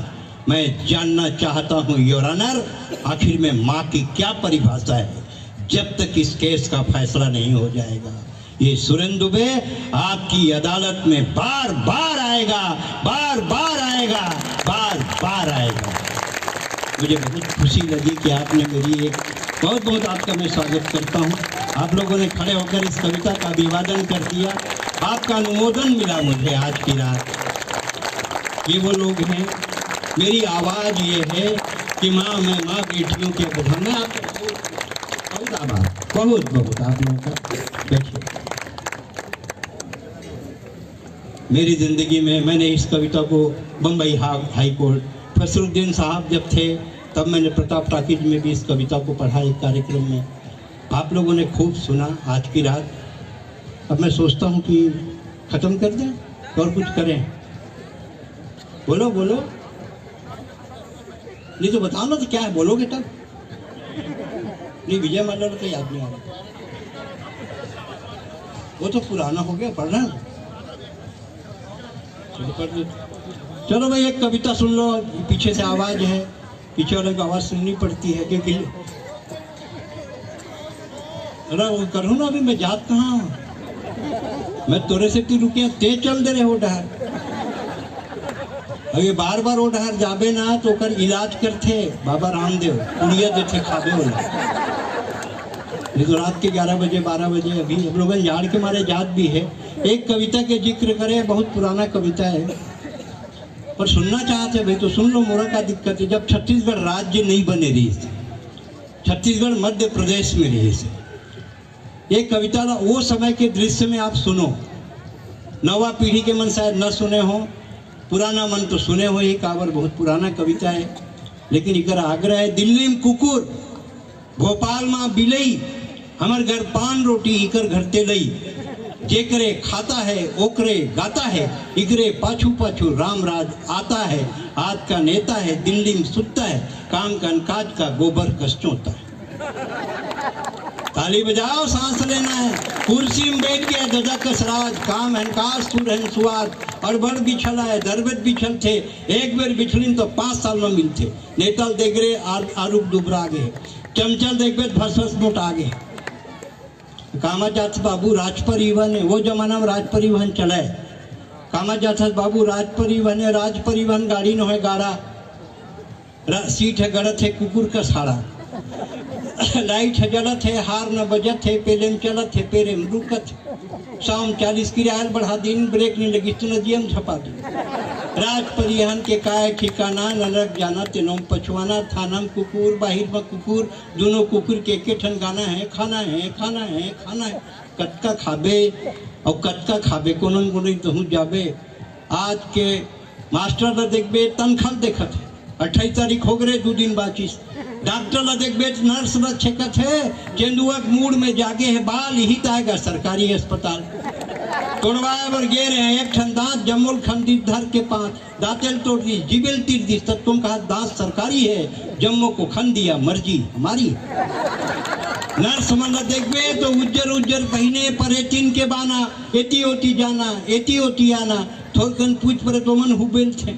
मैं जानना चाहता हूं योर ऑनर, आखिर में माँ की क्या परिभाषा है, जब तक इस केस का फैसला नहीं हो जाएगा। ये सुरेंद्र दुबे आपकी अदालत में बार बार आएगा, बार बार आएगा, बार बार आएगा। मुझे बहुत खुशी लगी कि आपने मेरी एक बहुत बहुत आपका मैं स्वागत करता हूँ। आप लोगों ने खड़े होकर इस कविता का अभिवादन कर दिया। आपका अनुमोदन मिला मुझे आज की रात। ये वो लोग हैं, मेरी आवाज़ ये है कि माँ, मैं माँ बेटियों के बधाई। मैं आपको बहुत आभार, बहुत बहुत आप लोगों का। बैठिए। मेरी ज़िंदगी में मैंने इस कविता को बम्बई हाई कोर्ट, फसरुद्दीन साहब जब थे तब मैंने प्रताप टाकीज में भी इस कविता को पढ़ा एक कार्यक्रम में। आप लोगों ने खूब सुना आज की रात। अब मैं सोचता हूँ कि ख़त्म कर दें और कुछ करें। बोलो बोलो, नहीं तो बताओ ना, तो क्या है, बोलोगे तब? नहीं, विजय माल्या तो याद नहीं आ रहा, वो तो पुराना हो गया, पढ़ना। चलो पढ़ लो। चलो भाई एक कविता सुन लो। पीछे से आवाज है, पीछे वाले को आवाज सुननी पड़ती है क्योंकि अरे वो करूँ ना, अभी मैं जात कहाँ, मैं तोरे से तू रुके तेज चल दे रहे हो डहर। अभी बार बार वो डहर जाबे ना तो कर इलाज करते बाबा रामदेव, उड़िया देते खाबे वाला। नहीं तो रात के 11 बजे 12 बजे अभी हम लोग झाड़ के मारे जात भी है। एक कविता के जिक्र करें, बहुत पुराना कविता है पर सुनना चाहते भाई तो सुन लो। मोरा का दिक्कत है, जब छत्तीसगढ़ राज्य नहीं बने रही थी, छत्तीसगढ़ मध्य प्रदेश में रही थी, एक कविता वो समय के दृश्य में आप सुनो। नवा पीढ़ी के मन शायद न सुने हो, पुराना मन तो सुने हो ही। काबर बहुत पुराना कविता है, लेकिन इकर आग्रह है। दिल्ली में कुकुर, भोपाल में बिलई, हमार घर पान रोटी इकर घर तेलई। जे करे खाता है ओकरे गाता है, इगरे पाछू पाछू राम राज आता है। आज का नेता है दिल्ली में सुतता है, काम का काज का गोबर कस चोता है। ताली बजाओ, सांस लेना है। कुर्सी में बैठ गया गजा कसराज, काम हनकार सुर है सुआद। और बड़ बिछला है दरबत बिछल थे, एक बेर बिछलिन तो 5 साल में मिलते। नेतल देख रहे आरूप दुबरा गए, चमचल देख बे फस मोट आगे। कामाजात बाबू राज परिवहन है, वो जमाना में राज परिवहन चला है। कामाजात बाबू राज परिवहन है, राज परिवहन गाड़ी न है गाड़ा, सीट है गड़त है कुकुर का साड़ा। लाइट है जलत है, हार न बजत है, पेले में चलत है पेरे में रुकत। शाम 40 की रायल बढ़ा दिन, ब्रेक नहीं लगी तो नदियम छपा दी। राज परिवहन के काय ठिकाना, नरक जाना तेनों पछवाना। थाना में कुकुर बाहिर में कुकुर, दोनों कुकुर के ठन गाना है, खाना है खाना है खाना है। कटका खाबे और कटका खाबे कोनन कोनन तो जाबे। आज के मास्टर ला देखबे तनखल देखत है, 28 तारीख हो गए 2 दिन बाचिस। डॉक्टर ला देखबे नर्स ला छेकत है, चेंदुआ मूड में जागे है बाल ही आएगा सरकारी अस्पताल। तोड़वाए बर गे रहे हैं, एक ठन दांत जमुल खंडी धर के 5 दांतेल तोड़ दी, जिबेल तीर दी। तब तुम कहा दांत सरकारी है, जम्मो को खन दिया, मर्जी हमारी। नर्स मन देखबे तो उज्जर उज्जर पहने परेटिन के बाना, एटी ओटी जाना एटी ओटी आना। थोड़कन पूछ परे तो मन हुबेल थे,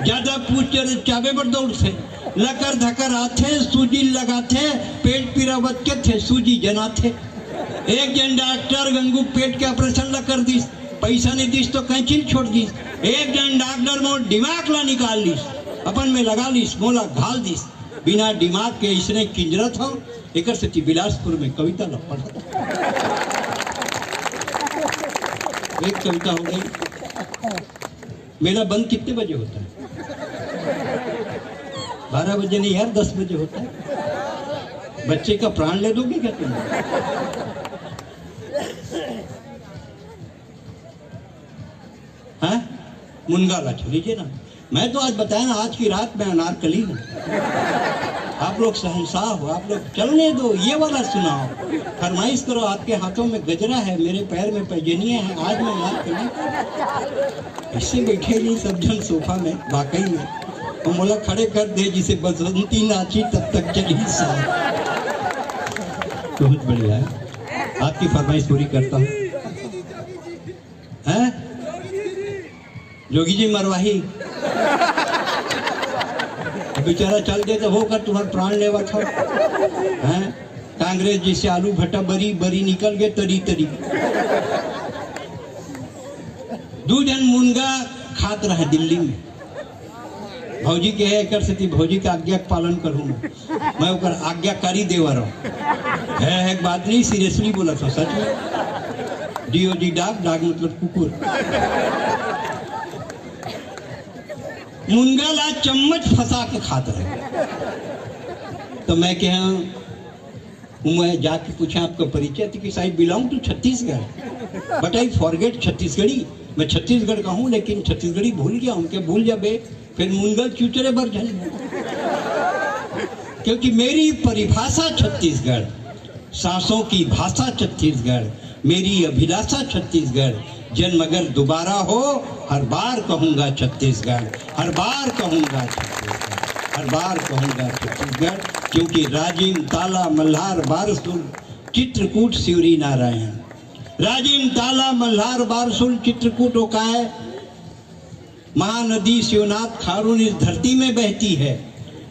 ज्यादा पूछ चाबे पर दौड़ थे। लकर धकर आथे, सूजी लगाथे, पेट पीरावत के थे सूजी जनाथे। एक जन डॉक्टर गंगू पेट के ऑपरेशन ला कर दिस, पैसा नहीं दिस तो कैंची छोड़ दिस। एक जन डॉक्टर मोर दिमाग ला निकाल लिस, अपन में लगा लिस, मोला घाल दिस। बिना दिमाग के इसने किंजरत हो। एक सती बिलासपुर में कविता ला पढ़ा, एक कविता हो गई। मेला बंद कितने बजे होता है? 12 बजे नहीं यार, 10 बजे होता है। बच्चे का प्राण ले दोगे क्या तुम? हाँ, मुनगा ला लीजिए ना। मैं तो आज बताया ना, आज की रात में अनारकली हूँ। आप लोग शहंशाह हो, आप लोग चलने दो, ये वाला सुनाओ, फरमाइश करो। आपके हाथों में गजरा है, मेरे पैर में पैजनिया है, आज मैं अनारकली। इससे बैठे नहीं सब जन सोफा में, वाकई में वो मोला खड़े कर दे, जिसे बसंती नाची तब तक चली साथ। बहुत बढ़िया है, आपकी फरमाइश पूरी करता हूँ। हैं जोगी जी मरवाही बेचारा चल दे तो होकर तुम्हारा प्राण लेवा था। हैं कांग्रेस जैसे आलू भट्टा बरी बरी निकल गए तरी तरी। 2 जन मुनगा खात रहे दिल्ली में। भौजी के है कर सती, भौजी का आज्ञा पालन करूँ मैं, ओकर आज्ञाकारी देवर हूँ। है एक बात नहीं, सीरियसली बोला था, सच में। DOG डाग, डाग मतलब कुकुर। मुनगा ला चम्मच फंसा के खाते रहे। तो मैं क्या मैं जाके पूछा आपका परिचय, कि side belong to Chhattisgarh, but I forget Chhattisgarhi. मैं छत्तीसगढ़ का हूँ लेकिन छत्तीसगढ़ी भूल गया। उनके भूल जाबे फिर मुनगल चूचरे भर झल, क्योंकि मेरी परिभाषा छत्तीसगढ़, सांसों की भाषा छत्तीसगढ़, मेरी अभिलाषा छत्तीसगढ़। जन्म अगर दोबारा हो, हर बार कहूँगा छत्तीसगढ़, हर बार कहूँगा छत्तीसगढ़, हर बार कहूँगा छत्तीसगढ़। क्योंकि राजिम ताला मल्हार बारसुल चित्रकूट सिवरी नारायण। राजिम ताला मल्हार बारसुल चित्रकूट ओकाय, महानदी शिवनाथ खारून इस धरती में बहती है।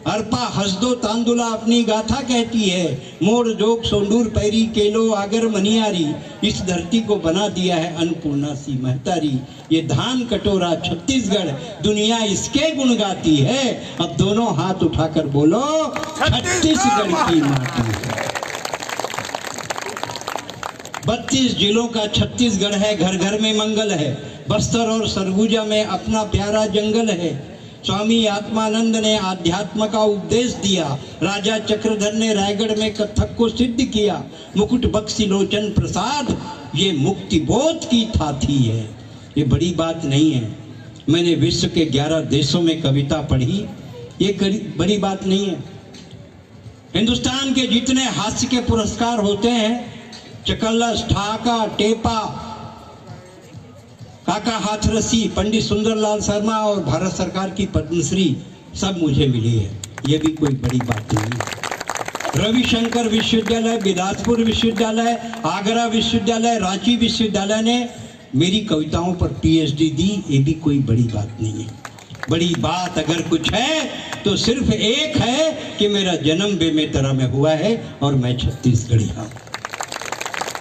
अर्पा हसदो तांदुला अपनी गाथा कहती है। मोर जोग सोंडूर पैरी केलो आगर मनियारी, इस धरती को बना दिया है अन्नपूर्णा सी महतारी। ये धान कटोरा छत्तीसगढ़, दुनिया इसके गुण गाती है। अब दोनों हाथ उठाकर बोलो, छत्तीसगढ़ की माटी है। 32 जिलों का छत्तीसगढ़ है, घर घर में मंगल है। बस्तर और सरगुजा में अपना प्यारा जंगल है। स्वामी आत्मानंद ने आध्यात्म का उपदेश दिया। राजा चक्रधर ने रायगढ़ में कथक को सिद्ध किया। मुकुट बख्शी लोचन प्रसाद, ये मुक्ति बोध की थाथी है। ये बड़ी बात नहीं है। मैंने विश्व के 11 देशों में कविता पढ़ी, ये बड़ी बात नहीं है। हिंदुस्तान के जितने हास्य के पुरस्कार होते हैं, चकल्लस, ठाका, टेपा, काका हाथरसी, पंडित सुंदरलाल शर्मा और भारत सरकार की पद्मश्री सब मुझे मिली है। ये भी कोई बड़ी बात नहीं है। रविशंकर विश्वविद्यालय, बिलासपुर विश्वविद्यालय, आगरा विश्वविद्यालय, रांची विश्वविद्यालय ने मेरी कविताओं पर पीएचडी दी। ये भी कोई बड़ी बात नहीं है। बड़ी बात अगर कुछ है तो सिर्फ एक है कि मेरा जन्म बेमेतरा में हुआ है और मैं छत्तीसगढ़ी हूँ।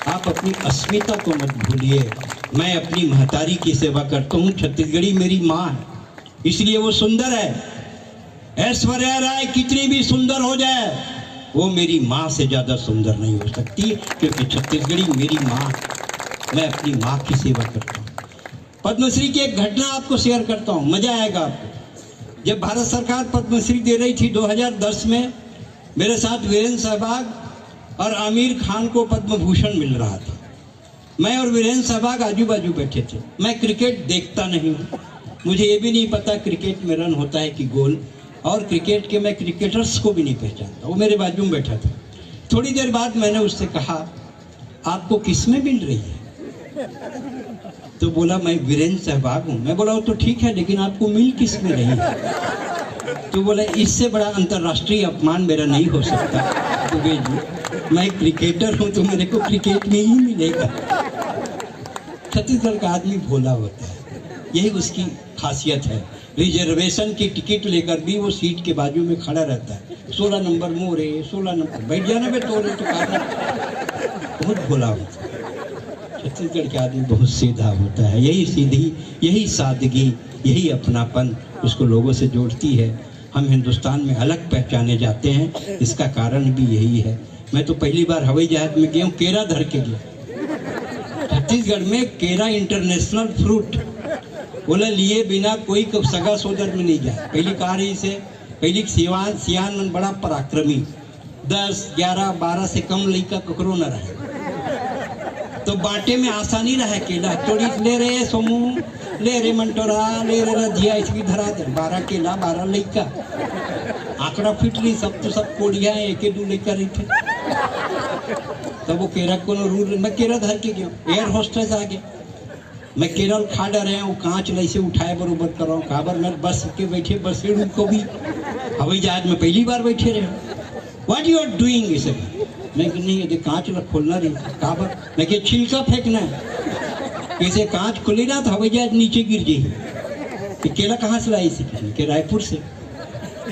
आप अपनी अस्मिता को मत भूलिए। मैं अपनी महतारी की सेवा करता हूँ। छत्तीसगढ़ी मेरी माँ है, इसलिए वो सुंदर है। ऐश्वर्या राय कितनी भी सुंदर हो जाए, वो मेरी माँ से ज़्यादा सुंदर नहीं हो सकती, क्योंकि छत्तीसगढ़ी मेरी माँ। मैं अपनी माँ की सेवा करता हूँ। पद्मश्री की एक घटना आपको शेयर करता हूँ, मजा आएगा आपको। जब भारत सरकार पद्मश्री दे रही थी 2010 में, मेरे साथ वीरेंद्र सहवाग और आमिर खान को पद्म भूषण मिल रहा था। मैं और वीरेंद्र सहवाग आजू बाजू बैठे थे। मैं क्रिकेट देखता नहीं हूँ, मुझे ये भी नहीं पता क्रिकेट में रन होता है कि गोल, और क्रिकेट के मैं क्रिकेटर्स को भी नहीं पहचानता। वो मेरे बाजू में बैठा था। थोड़ी देर बाद मैंने उससे कहा, आपको किस में मिल रही है? तो बोला, मैं वीरेंद्र सहवाग हूँ। मैं बोला, वो तो ठीक है, लेकिन आपको मिल किस में रही है? तो बोला, इससे बड़ा अंतर्राष्ट्रीय अपमान मेरा नहीं हो सकता। तो जी, मैं क्रिकेटर हूँ तो मेरे को क्रिकेट में ही मिलेगा। छत्तीसगढ़ का आदमी भोला होता है, यही उसकी खासियत है। रिजर्वेशन की टिकट लेकर भी वो सीट के बाजू में खड़ा रहता है। 16 नंबर मोरे, 16 नंबर, बैठ जाना बे तोरे तो बहुत भोला होता है। छत्तीसगढ़ के आदमी बहुत सीधा होता है। यही सीधी, यही सादगी, यही अपनापन उसको लोगों से जोड़ती है। हम हिंदुस्तान में अलग पहचाने जाते हैं, इसका कारण भी यही है। मैं तो पहली बार हवाई जहाज में गया हूँ, केरा धर के गया। छत्तीसगढ़ में केरा इंटरनेशनल फ्रूट, बोला लिए बिना कोई सगा सोदर में नहीं जाए। पहली कहा रही से, पहली सियान में बड़ा पराक्रमी, 10, 11, 12 से कम लड़का ककरो न रहे, तो बांटे में आसानी रहा। केला चोरी ले रहे सोमू, ले रे मंटोरा, ले रे रजिया, इसकी धरा दे। 12 केला 12 लड़का, आंकड़ा फिट रही। सब तो सब कोड़िया है, एक दो लड़का रही थे। तब वो केरा को रूल, मैं केरा धर के गया। एयर होस्टेस आ गया, मैं केरल खा डरे हूँ, कांच लैसे उठाए बरोबर कर रहा हूँ। काबर मैं बस के बैठे, बस को भी हवाई जहाज में पहली बार बैठे रहे। What you are doing? इसे मैं नहीं, यदि कांच खोलना नहीं। काबर मैं क्या छिलका फेंकना है? कैसे कांच खोले ना तो हवाई जहाज नीचे गिर जाए। केला कहाँ से लाई? के रायपुर से।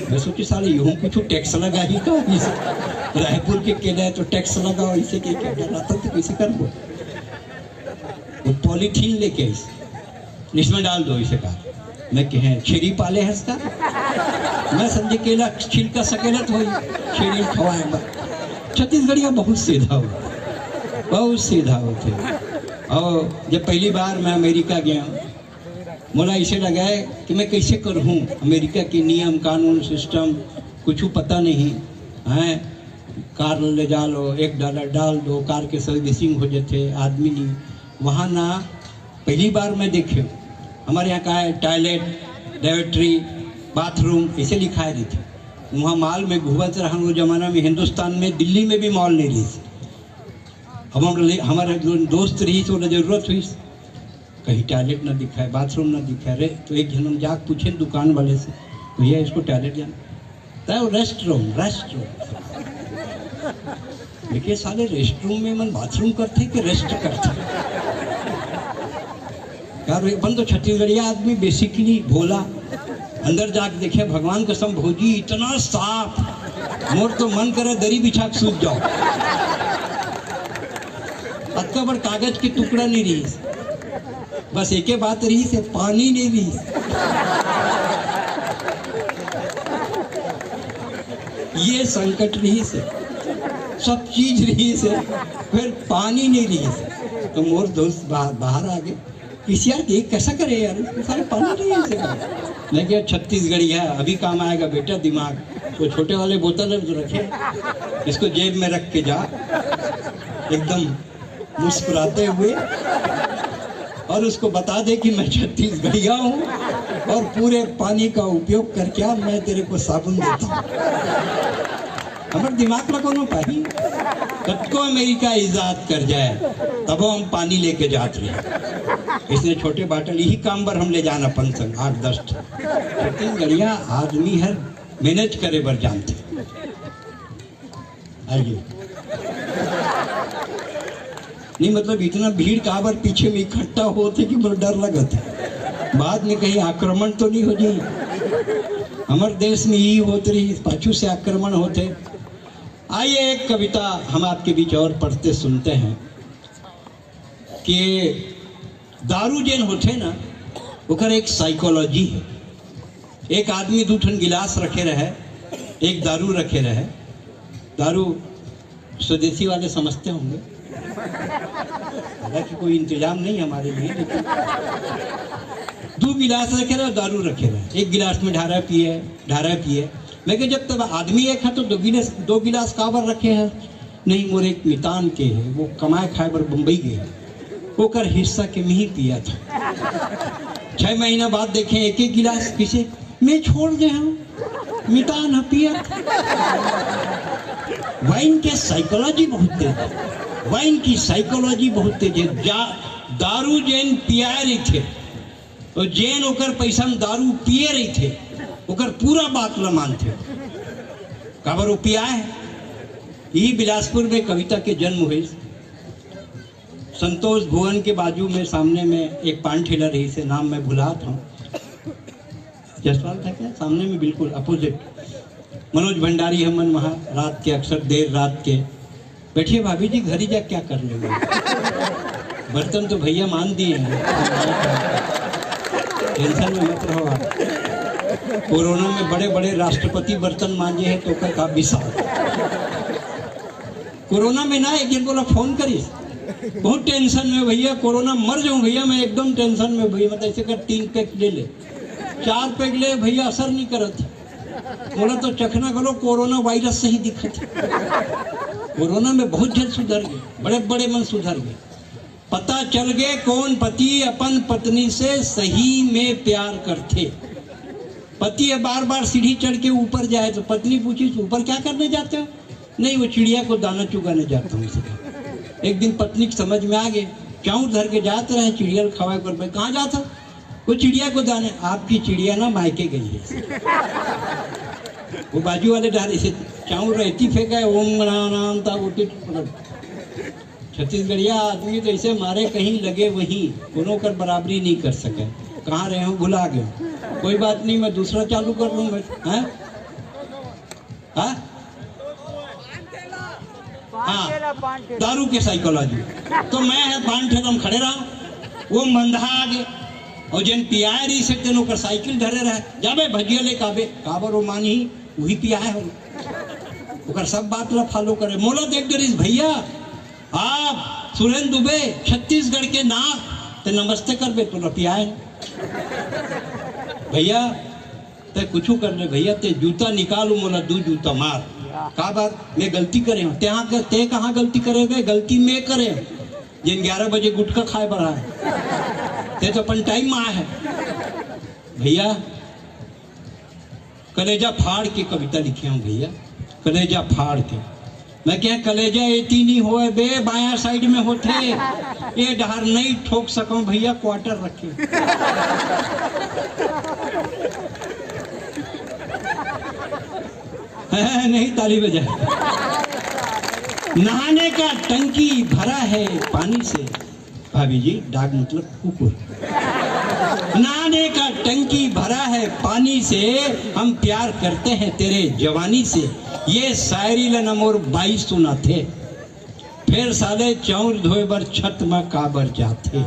मैं सोची साले यूं कुछ टैक्स लगा ही का, रायपुर के केला है तो टैक्स लगाओ, इसे क्या डराता तो कैसे कर दो। वो पॉलीथीन लेके इसमें डाल दो। इसे कहा मैं कहे छेरी पाले है इसका। मैं समझे केला छिलका सकेला तो छेरी खवाएगा। छत्तीसगढ़िया बहुत सीधा हो, बहुत सीधा होते। और जब पहली बार मैं अमेरिका गया, मुझे ऐसे लगा है कि मैं कैसे करूँ। अमेरिका के नियम कानून सिस्टम कुछ पता नहीं है। कार ले जा लो, $1 डाल दो, कार के सर्विसिंग हो जाते, आदमी नहीं। वहाँ ना पहली बार मैं देखे, हमारे यहाँ का है टॉयलेट, लेबोरेटरी, बाथरूम ऐसे लिखा है थे। वहाँ मॉल में घूमत रहा वो जमाना में। हिंदुस्तान में दिल्ली में भी मॉल नहीं रही। अब हमारे दोस्त रही तो जरूरत हुई, कहीं टॉयलेट ना दिखा है, बाथरूम ना दिखा है। तो एक जन हम जाकर पूछे दुकान वाले से, भैया इसको टॉयलेट जाना तो रेस्ट रूम। देखिए साले रेस्ट रूम में मन बाथरूम करते कि रेस्ट करते यार। बन तो छत्तीसगढ़िया आदमी बेसिकली भोला। अंदर जाके देखे, भगवान कसम भौजी इतना साफ, मोर तो मन करे दरी बिछा के सूझ जाओ। अत्ता बड़ कागज के टुकड़ा नहीं रही, बस एक बात रही से पानी नहीं रही। ये संकट रही से, सब चीज रही से, फिर पानी नहीं रही से। तो मोर दोस्त बाहर आ गए, किसी यार देख कैसा करे यार, इसके सारे पानी नहीं है। मैं क्या छत्तीसगढ़ी है, अभी काम आएगा बेटा दिमाग। तो छोटे वाले बोतल जो रखे, इसको जेब में रख के जा, एकदम मुस्कुराते हुए, और उसको बता दे कि मैं छत्तीसगढ़िया हूँ और पूरे पानी का उपयोग करके मैं तेरे को साबुन देता हूँ। हमारे दिमाग में कोनो पाही कब को अमेरिका इजाद कर जाए तब हम पानी लेके जात रहे। इसने छोटे बाटल यही काम पर हम ले जाना अपन संग 8-10 छत्तीसगढ़िया आदमी हर मैनेज करे बर जानते। आइए नहीं मतलब इतना भीड़ कहाँ पर पीछे में इकट्ठा होते कि बड़ा डर लगता है बाद में कहीं आक्रमण तो नहीं हो जाए। हमारे देश में यही होते रही पाछू से आक्रमण होते। आइए एक कविता हम आपके बीच और पढ़ते सुनते हैं कि दारू जेन होते ना ओकर एक साइकोलॉजी है। एक आदमी 2 ठन गिलास रखे रहे, एक दारू रखे रहे। दारू स्वदेशी वाले समझते होंगे, हालांकि कोई इंतजाम नहीं हमारे लिए, लेकिन 2 गिलास रखे रहे, दारू रखे रहे। एक गिलास में ढारा पिए। मैं कह जब तब आदमी एक है तो 2 गिलास काबर रखे हैं। नहीं मोर एक मितान के है, वो कमाए खाए बर बम्बई गए, ओकर हिस्सा के में ही पिया था। 6 महीना बाद देखें एक गिलास किसे मैं छोड़ दे हम मितान पिया। वाइन के साइकोलॉजी बहुत तेज है, वाइन की साइकोलॉजी बहुत तेज है। दारू जैन पिया रही थे तो जैन ओकर पैसा में दारू पिए रही थे ओकर पूरा बात ल मानते काबर वो पिया है। यही बिलासपुर में कविता के जन्म हुए। संतोष भुवन के बाजू में सामने में एक पान ठेला रही से नाम मैं भुला था, जसवाल था क्या, सामने में बिल्कुल अपोजिट। मनोज भंडारी हमन वहाँ रात के अक्सर देर रात के बैठिए भाभी जी घर ही जा क्या कर लेंगे, बर्तन तो भैया मान दिए हैं, टेंशन में मत रहो आप। कोरोना में बड़े बड़े राष्ट्रपति बर्तन मांजे हैं तो का विशाल। कोरोना में ना एक दिन बोला फोन करिए बहुत टेंशन में भैया, कोरोना मर जाऊं भैया, मैं एकदम टेंशन में भैया। मतलब ऐसे कर 3 पैक ले ले, 4 पैक ले भैया, असर नहीं करत। बोला तो चखना करो कोरोना वायरस से ही दिखत। कोरोना में बहुत जल्द सुधर गए, बड़े बड़े मन सुधर गए। पता चल गए कौन पति अपन पत्नी से सही में प्यार करते। पति बार बार सीढ़ी चढ़ के ऊपर जाए तो पत्नी पूछी ऊपर क्या करने जाते हो? नहीं वो चिड़िया को दाना चुगाने जाता हूँ। एक दिन पत्नी की समझ में आ गए, क्यों धर के जाते रहे चिड़िया खवाए कर, कहाँ जाता? वो चिड़िया को दाने। आपकी चिड़िया ना मायके गई है। वो बाजू वाले डाले से चाऊ रहती फेंका है, ओम नाम था वो छत्तीसगढ़िया आदमी तो ऐसे मारे कहीं लगे वहीं, दोनों कर बराबरी नहीं कर सके। कहाँ रहे हो भुला गए, कोई बात नहीं मैं दूसरा चालू कर लूँ। हाँ दारू के साइकोलॉजी तो मैं है पान ठेला खड़े रहा, वो मंधा आगे और जिन पिया रही सकते नौकर साइकिल धरे रहे जाबे भजिया ले काबर वो मानी वही पिया है ओकर सब बात ला फॉलो करे। मोला देख डरिस भैया आप सुरेंद्र दुबे छत्तीसगढ़ के नाक ते नमस्ते कर बे तो पिया है भैया ते कुछ कर ले भैया, ते जूता निकालू मोला 2 जूता मार। का बात मैं गलती करे हूँ ते कहाँ गलती करे गए, गलती मैं करे जिन 11 बजे गुटखा खाए बढ़ा है ते तो अपन टाइम में आया है। भैया कलेजा फाड़ के कविता लिखे हूँ भैया, कलेजा फाड़ के। मैं क्या कलेजा एती नहीं होए बे, बाया साइड में होते ये डहार नहीं ठोक सकूं भैया, क्वार्टर रखे। नहीं ताली बजा। नहाने का टंकी भरा है पानी से, भाभी जी डाग मतलब कुकुर। नहाने का टंकी भरा है पानी से, हम प्यार करते हैं तेरे जवानी से। ये शायरी ल नमोर 22 सुना थे, फिर साले चौर धोए बर छत में काबर जाते।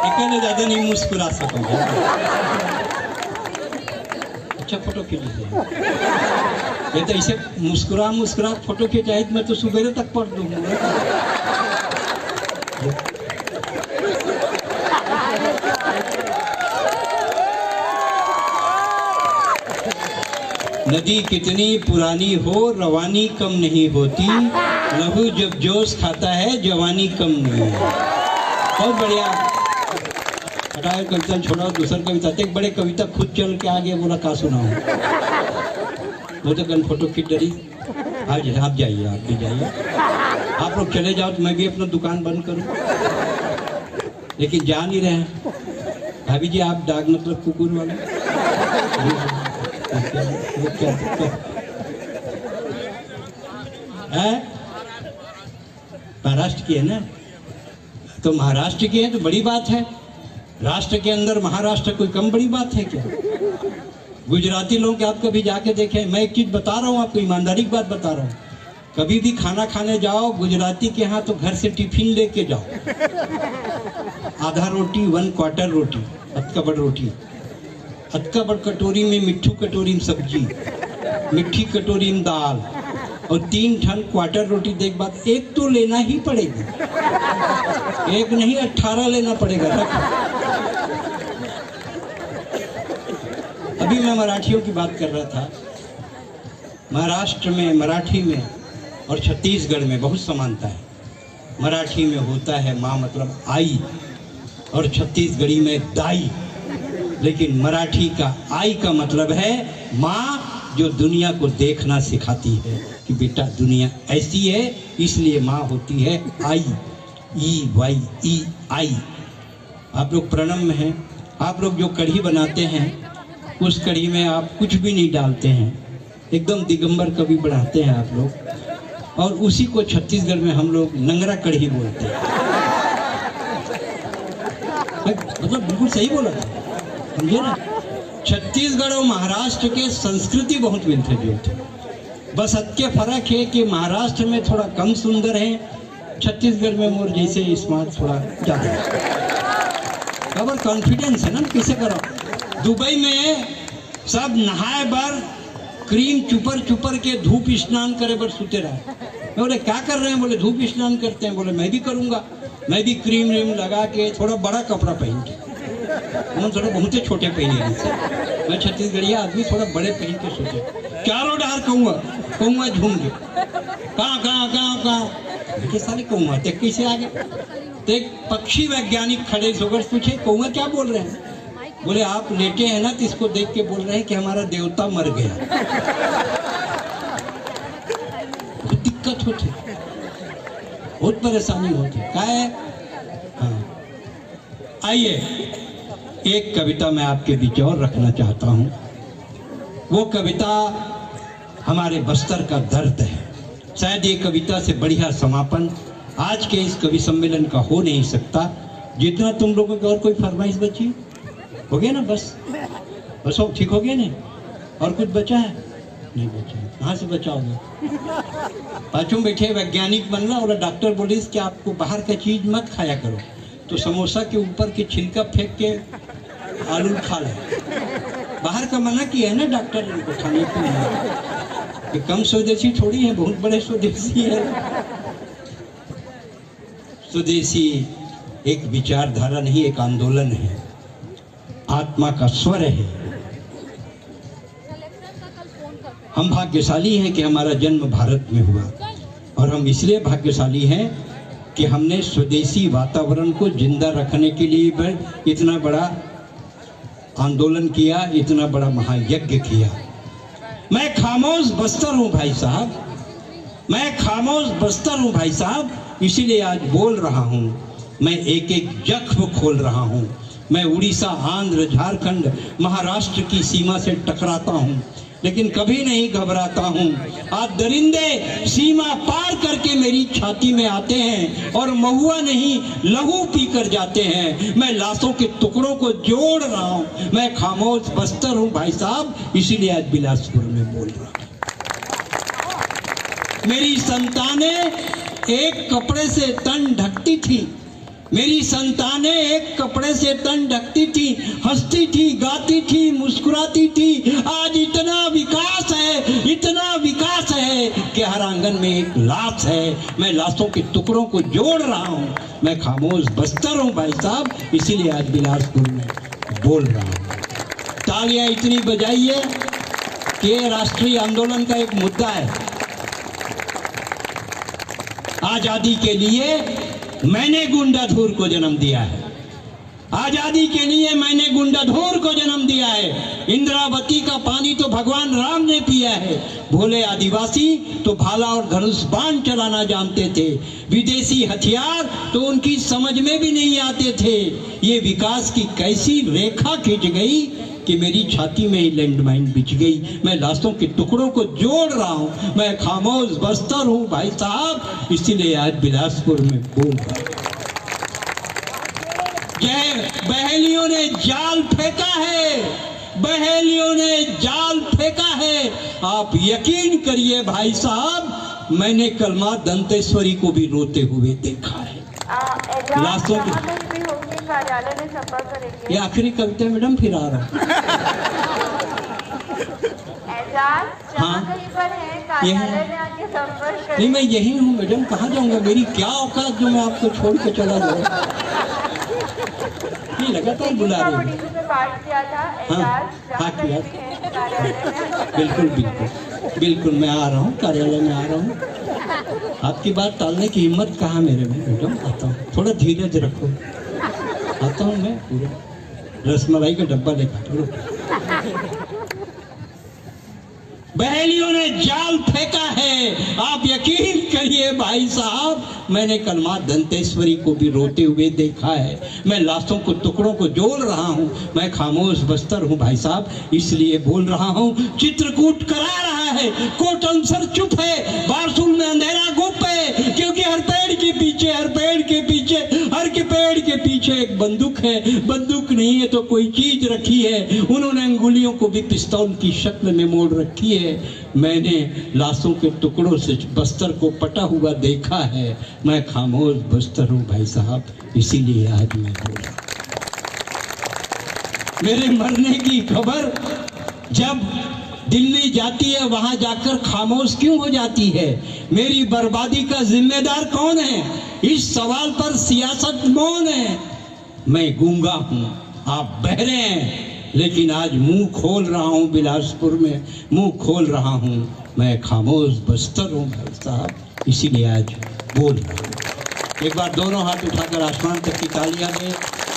इतने ज्यादा नहीं मुस्कुरा सकूंगा। अच्छा फोटो खींच लीजिए। ये तो ऐसे मुस्कुरा फोटो खींचाए मैं तो सुबह तक पढ़ दूंगा। नदी कितनी पुरानी हो रवानी कम नहीं होती, लहू जब जोश खाता है जवानी कम नहीं है। बहुत बढ़िया। हटाओ कविता छोड़ाओ, दूसरा कविता। एक बड़े कविता खुद चल के आगे बोला का सुनाओ, वो तो कल फोटो खींच डरी। आज आप जाइए, आप भी जाइए, आप लोग चले जाओ तो मैं भी अपना दुकान बंद करूं, लेकिन जा नहीं रहे हैं। भाभी जी आप डाक मतलब कुकुर वाले, महाराष्ट्र की है ना, तो महाराष्ट्र की है तो बड़ी बात है। राष्ट्र के अंदर महाराष्ट्र कोई कम बड़ी बात है क्या? गुजराती लोग के आप कभी जाके देखें? मैं एक चीज बता रहा हूँ आपको, ईमानदारी की बात बता रहा हूँ। कभी भी खाना खाने जाओ गुजराती के यहाँ तो घर से टिफिन लेके जाओ, आधा रोटी 1/4 रोटी, अतकबड़ रोटी, अतकबड़ कटोरी में मिट्ठू कटोरी में सब्जी, मिट्ठी कटोरी में दाल और 3 ठन क्वार्टर रोटी। देख बात, एक तो लेना ही पड़ेगा, एक नहीं 18 लेना पड़ेगा। अभी मैं मराठियों की बात कर रहा था। महाराष्ट्र में मराठी में और छत्तीसगढ़ में बहुत समानता है। मराठी में होता है माँ मतलब आई, और छत्तीसगढ़ी में दाई। लेकिन मराठी का आई का मतलब है माँ जो दुनिया को देखना सिखाती है कि बेटा दुनिया ऐसी है, इसलिए माँ होती है आई, EYE। आप लोग प्रणम में हैं। आप लोग जो कढ़ी बनाते हैं उस कढ़ी में आप कुछ भी नहीं डालते हैं, एकदम दिगंबर कभी बनाते हैं आप लोग, और उसी को छत्तीसगढ़ में हम लोग नंगरा कढ़ी बोलते हैं। मतलब बिल्कुल सही बोला था, समझे ना? छत्तीसगढ़ और महाराष्ट्र के संस्कृति बहुत मिलते जुलते, बस अतके फर्क है कि महाराष्ट्र में थोड़ा कम सुंदर है, छत्तीसगढ़ में मोर जैसे स्मार्ट थोड़ा ज़्यादा है। खबर कॉन्फिडेंस है ना, कैसे करो। दुबई में सब नहाए बर क्रीम चुपर चुपर के धूप स्नान करे बर सुते रहे। मैं बोले क्या कर रहे हैं? बोले धूप स्नान करते हैं। बोले मैं भी करूँगा, मैं भी क्रीम व्रीम लगा के थोड़ा बड़ा कपड़ा पहन के, हम थोड़ा बहुत छोटे पहने। मैं छत्तीसगढ़िया आदमी थोड़ा बड़े पहन के सोचे, चारों डार कहूँगा झूम के कहाँ सारे कहूँगा ते कैसे आ गए। तो एक पक्षी वैज्ञानिक खड़े होकर पूछे कहूँगा क्या बोल रहे हैं? बोले आप लेटे हैं ना तो इसको देख के बोल रहे हैं कि हमारा देवता मर गया। तो दिक्कत होती, बहुत परेशानी होती, क्या है? हाँ, आइए एक कविता मैं आपके बीच और रखना चाहता हूँ। वो कविता हमारे बस्तर का दर्द है। शायद ये कविता से बढ़िया समापन आज के इस कवि सम्मेलन का हो नहीं सकता। जितना तुम लोगों की और कोई फरमाइश बची हो गया ना? बस हो, ठीक हो गया नहीं? और कुछ बचा है? नहीं बचा। कहाँ से बचाओगे? पाँचों बैठे वैज्ञानिक बनना और डॉक्टर बोले कि आपको बाहर का चीज मत खाया करो, तो समोसा के ऊपर के छिलका फेंक के आलू खा ले। बाहर का मना किया है ना डॉक्टर इनको खाने को नहीं। कम स्वदेशी थोड़ी है, बहुत बड़े स्वदेशी है। स्वदेशी एक विचारधारा नहीं, एक आंदोलन है, आत्मा का स्वर है। हम भाग्यशाली हैं कि हमारा जन्म भारत में हुआ, और हम इसलिए भाग्यशाली हैं कि हमने स्वदेशी वातावरण को जिंदा रखने के लिए इतना बड़ा आंदोलन किया, इतना बड़ा महायज्ञ किया। मैं खामोश बस्तर हूँ भाई साहब, मैं खामोश बस्तर हूँ भाई साहब, इसीलिए आज बोल रहा हूँ। मैं एक एक जख्म खोल रहा हूँ। मैं उड़ीसा, आंध्र, झारखंड, महाराष्ट्र की सीमा से टकराता हूँ, लेकिन कभी नहीं घबराता हूँ। आज दरिंदे सीमा पार करके मेरी छाती में आते हैं और महुआ नहीं लहू पी कर जाते हैं। मैं लाशों के टुकड़ों को जोड़ रहा हूँ। मैं खामोश बस्तर हूँ भाई साहब, इसीलिए आज बिलासपुर में बोल रहा हूँ। मेरी संतानें एक कपड़े से तन ढकती थी, मेरी संतानें एक कपड़े से तन ढकती थी, हंसती थी, गाती थी, मुस्कुराती थी। आज इतना विकास है, इतना विकास है कि हर आंगन में एक लाश है। मैं लाशों के टुकड़ों को जोड़ रहा हूँ। मैं खामोश बस्तर हूँ भाई साहब, इसीलिए आज बिलासपुर में बोल रहा हूँ। तालियां इतनी बजाइए कि राष्ट्रीय आंदोलन का एक मुद्दा है। आजादी के लिए मैंने गुंडाधुर को जन्म दिया है। आजादी के लिए मैंने गुंडाधुर को जन्म दिया है। इंद्रावती का पानी तो भगवान राम ने पिया है। भोले आदिवासी तो भाला और धनुष बाण चलाना जानते थे। विदेशी हथियार तो उनकी समझ में भी नहीं आते थे। ये विकास की कैसी रेखा खिंच गई कि मेरी छाती में ही लैंडमाइन बिछ गई। मैं लाशों के टुकड़ों को जोड़ रहा हूँ। मैं खामोश बस्तर हूँ भाई साहब, इसीलिए आज बिलासपुर में बोल रहा हूँ। बहेलियों ने जाल फेंका है, बहेलियों ने जाल फेंका है। आप यकीन करिए भाई साहब, मैंने कलमा दंतेश्वरी को भी रोते हुए देखा है। लाशों के कार्यालय में संपर्क करेंगे। ये आखिरी कविता मैडम, फिर आ रहा हूँ। हाँ, कार्यालय में आके संपर्क करें। नहीं, मैं यही हूँ मैडम, कहाँ जाऊँगा? मेरी क्या औकात जो मैं आपको छोड़ के चला जाऊँ? नहीं, लगातार बुला रहे हैं। हाँ किया, बिल्कुल बिल्कुल बिल्कुल, मैं आ रहा हूँ, कार्यालय में आ रहा हूँ। आपकी बात टालने की हिम्मत कहाँ मेरे में मैडम? आता हूँ, थोड़ा धीरज रखो। आता हूँ मैं, पूरा रसमलाई का डब्बा लेकर। बहेलियों ने जाल फेंका है, आप यकीन करिए भाई साहब, मैंने कलमा दंतेश्वरी को भी रोते हुए देखा है। मैं लाशों को टुकड़ों को जोड़ रहा हूँ। मैं खामोश बस्तर हूँ भाई साहब, इसलिए बोल रहा हूँ। चित्रकूट करा रहा है, कोटमसर चुप है, बारसूल में अंधेरा गुप्त है, क्योंकि हर पेड़ के पीछे, हर पेड़ के पीछे, हर के पेड़ के पीछे एक बंदूक है। बंदूक नहीं है तो कोई चीज रखी है। उन्होंने अंगुलियों को भी पिस्तौल की शक्ल में मोड़ रखी है। मैंने लाशों के टुकड़ों से बस्तर को पटा हुआ देखा है। मैं खामोश बस्तर हूँ भाई साहब, इसीलिए आज मैं बोल रहा हूँ। मेरे मरने की खबर जब दिल्ली जाती है, वहां जाकर खामोश क्यों हो जाती है? मेरी बर्बादी का जिम्मेदार कौन है? इस सवाल पर सियासत मौन है। मैं गूंगा हूं, आप बहरे हैं, लेकिन आज मुंह खोल रहा हूं। बिलासपुर में मुंह खोल रहा हूं। मैं खामोश बस्तर हूं भाई साहब, इसीलिए आज बोल रहा हूं। एक बार दोनों हाथ उठाकर आसमान तक की तालियां दें।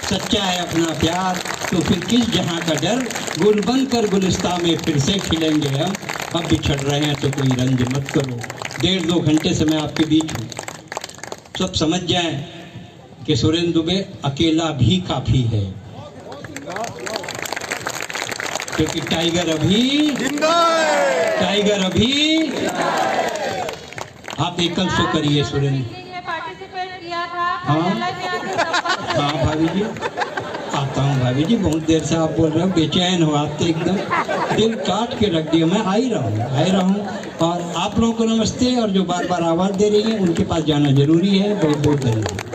सच्चा है अपना प्यार तो फिर किस जहां का डर। गुल बन कर गुलिस्तां में फिर से खिलेंगे हम। अब बिछड़ रहे हैं तो कोई रंज मत करो। 1.5-2 घंटे से मैं आपके बीच हूँ। सब समझ जाएं कि सुरेंद्र दुबे अकेला भी काफी है, क्योंकि टाइगर अभी टाइगर अभी। आप एकल शो करिए सुरेंद्र। हाँ भाभी जी, आता हूँ भाभी जी। बहुत देर से आप बोल रहे हो, बेचैन हो आप तो, एकदम दिल काट के रख दिया। मैं आ ही रहा हूँ। और आप लोगों को नमस्ते। और जो बार बार आवाज़ दे रही है उनके पास जाना जरूरी है। बहुत बहुत धन्यवाद।